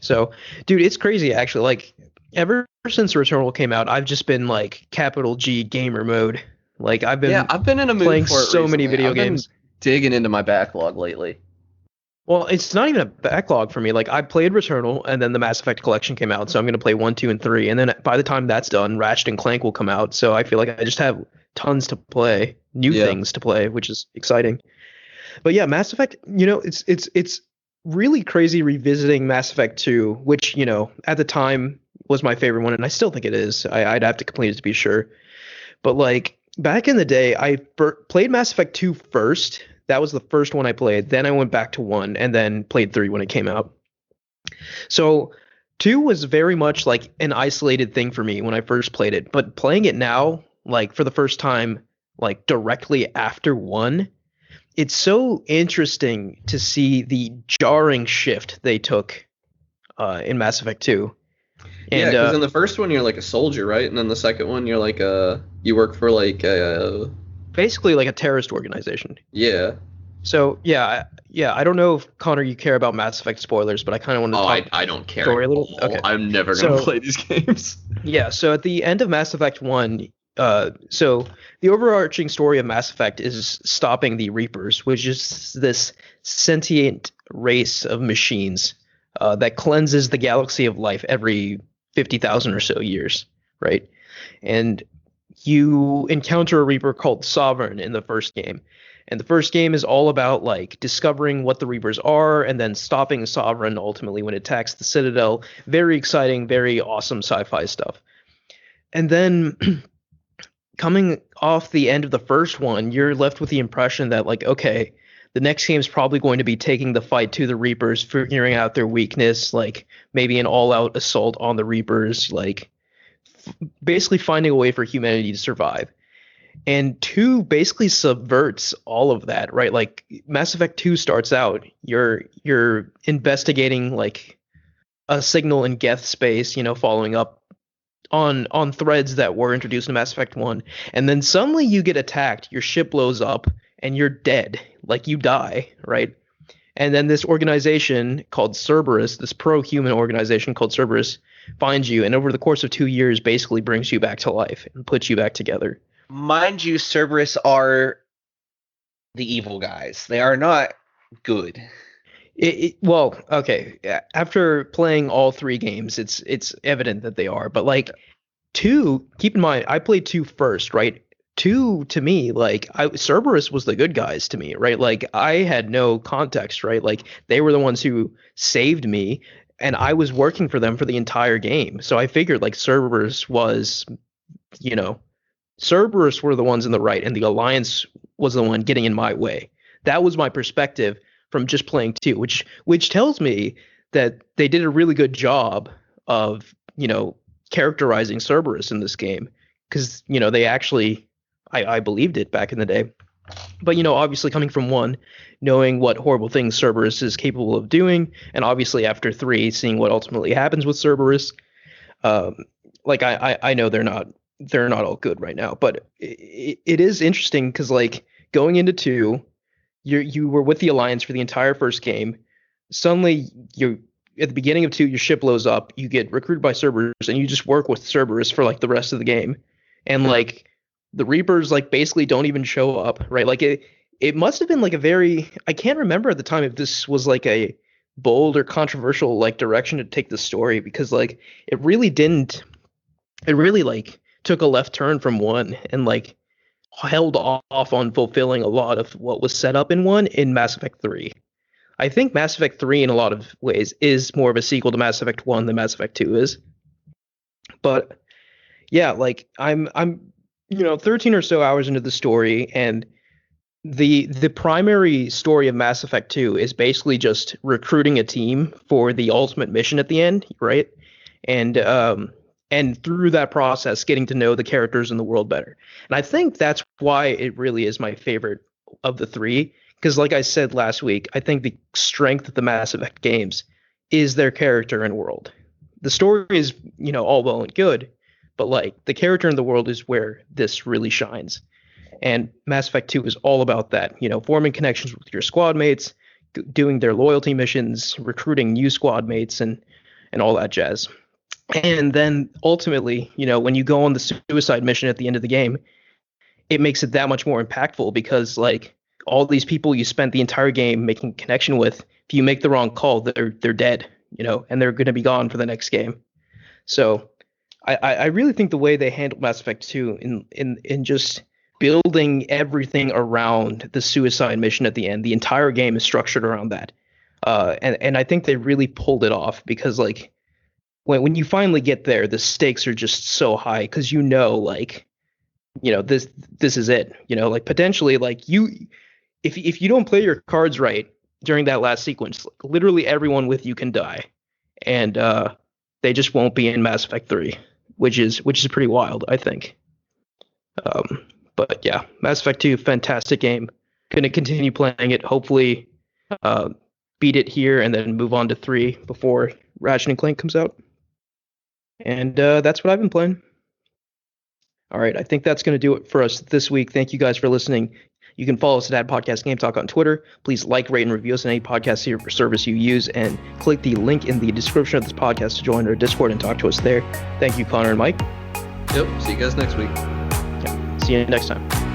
So, dude, it's crazy actually. Like, ever since Returnal came out, I've just been like capital G gamer mode. Like, I've been I've been in a mood playing for it so many recently. video I've been games. digging into my backlog lately. Well, it's not even a backlog for me. Like, I played Returnal, and then the Mass Effect collection came out, so I'm going to play 1, 2, and 3. And then by the time that's done, Ratchet and Clank will come out. So I feel like I just have tons to play, new things to play, which is exciting. But yeah, Mass Effect, it's really crazy revisiting Mass Effect 2, which, at the time was my favorite one, and I still think it is. I'd have to complete it to be sure. But like, back in the day, I played Mass Effect 2 first. That was the first one I played. Then I went back to 1 and then played 3 when it came out. So 2 was very much like an isolated thing for me when I first played it. But playing it now, like for the first time, like directly after 1, it's so interesting to see the jarring shift they took in Mass Effect 2. Yeah, And because in the first one you're like a soldier, right? And then the second one you're like you work for like basically like a terrorist organization. yeah. So yeah, I don't know if Connor you care about Mass Effect spoilers, but I kind of want to talk I don't care story at a little. all. Okay. I'm never gonna So- play these games. Yeah, so at the end of Mass Effect 1, so the overarching story of Mass Effect is stopping the Reapers, which is this sentient race of machines that cleanses the galaxy of life every 50,000 or so years, right? And you encounter a Reaper called Sovereign in the first game. And the first game is all about like discovering what the Reapers are and then stopping Sovereign ultimately when it attacks the Citadel. Very exciting, very awesome sci-fi stuff. And then coming off the end of the first one, you're left with the impression that like, okay, the next game is probably going to be taking the fight to the Reapers, figuring out their weakness, like maybe an all-out assault on the Reapers, like basically finding a way for humanity to survive. And 2 basically subverts all of that, right? Like Mass Effect 2 starts out, you're investigating like a signal in Geth space, following up on threads that were introduced in Mass Effect 1, and then suddenly you get attacked, your ship blows up, and you're dead, like you die, right? And then this organization called Cerberus, this pro-human organization called Cerberus, finds you, and over the course of 2 years basically brings you back to life and puts you back together. Mind you, Cerberus are the evil guys. They are not good. Well, okay. After playing all 3 games, it's evident that they are. But like 2, keep in mind, I played 2 first, right? 2 to me, like Cerberus was the good guys to me, right? Like I had no context, right? Like they were the ones who saved me, and I was working for them for the entire game. So I figured like Cerberus was, Cerberus were the ones in the right, and the Alliance was the one getting in my way. That was my perspective from just playing 2, which tells me that they did a really good job of, characterizing Cerberus in this game, because, they actually, I believed it back in the day. But, obviously coming from 1, knowing what horrible things Cerberus is capable of doing, and obviously after 3, seeing what ultimately happens with Cerberus, like I know they're not all good right now, but it is interesting because like going into 2, you were with the Alliance for the entire first game. Suddenly, you at the beginning of 2, your ship blows up. You get recruited by Cerberus, and you just work with Cerberus for like the rest of the game. And like the Reapers, like basically don't even show up, right? Like it must have been like I can't remember at the time if this was like a bold or controversial like direction to take the story, because like it really like took a left turn from 1 and like held off on fulfilling a lot of what was set up in 1 in Mass Effect 3. I think Mass Effect 3 in a lot of ways is more of a sequel to Mass Effect 1 than Mass Effect 2 is. But yeah, like I'm 13 or so hours into the story, and the primary story of Mass Effect 2 is basically just recruiting a team for the ultimate mission at the end, right? And through that process, getting to know the characters in the world better. And I think that's why it really is my favorite of the 3. Because like I said last week, I think the strength of the Mass Effect games is their character and world. The story is, all well and good, but like the character in the world is where this really shines. And Mass Effect 2 is all about that, forming connections with your squad mates, doing their loyalty missions, recruiting new squad mates, and all that jazz. And then ultimately, when you go on the suicide mission at the end of the game, it makes it that much more impactful, because like all these people you spent the entire game making connection with, if you make the wrong call, they're dead, and they're going to be gone for the next game. So I really think the way they handled Mass Effect 2 in just building everything around the suicide mission at the end, the entire game is structured around that. And I think they really pulled it off, because like when you finally get there, the stakes are just so high, because this is it, like potentially like if you don't play your cards right during that last sequence, like, literally everyone with you can die, and they just won't be in Mass Effect 3, which is pretty wild, I think. But yeah, Mass Effect 2, fantastic game. Going to continue playing it. Hopefully, beat it here and then move on to 3 before Ratchet and Clank comes out. And that's what I've been playing. All right, I think that's going to do it for us this week. Thank you guys for listening. You can follow us at Podcast Game Talk on Twitter. Please like, rate, and review us on any podcast service you use, and click the link in the description of this podcast to join our Discord and talk to us there. Thank you, Connor and Mike. Yep. See you guys next week. Yeah, see you next time.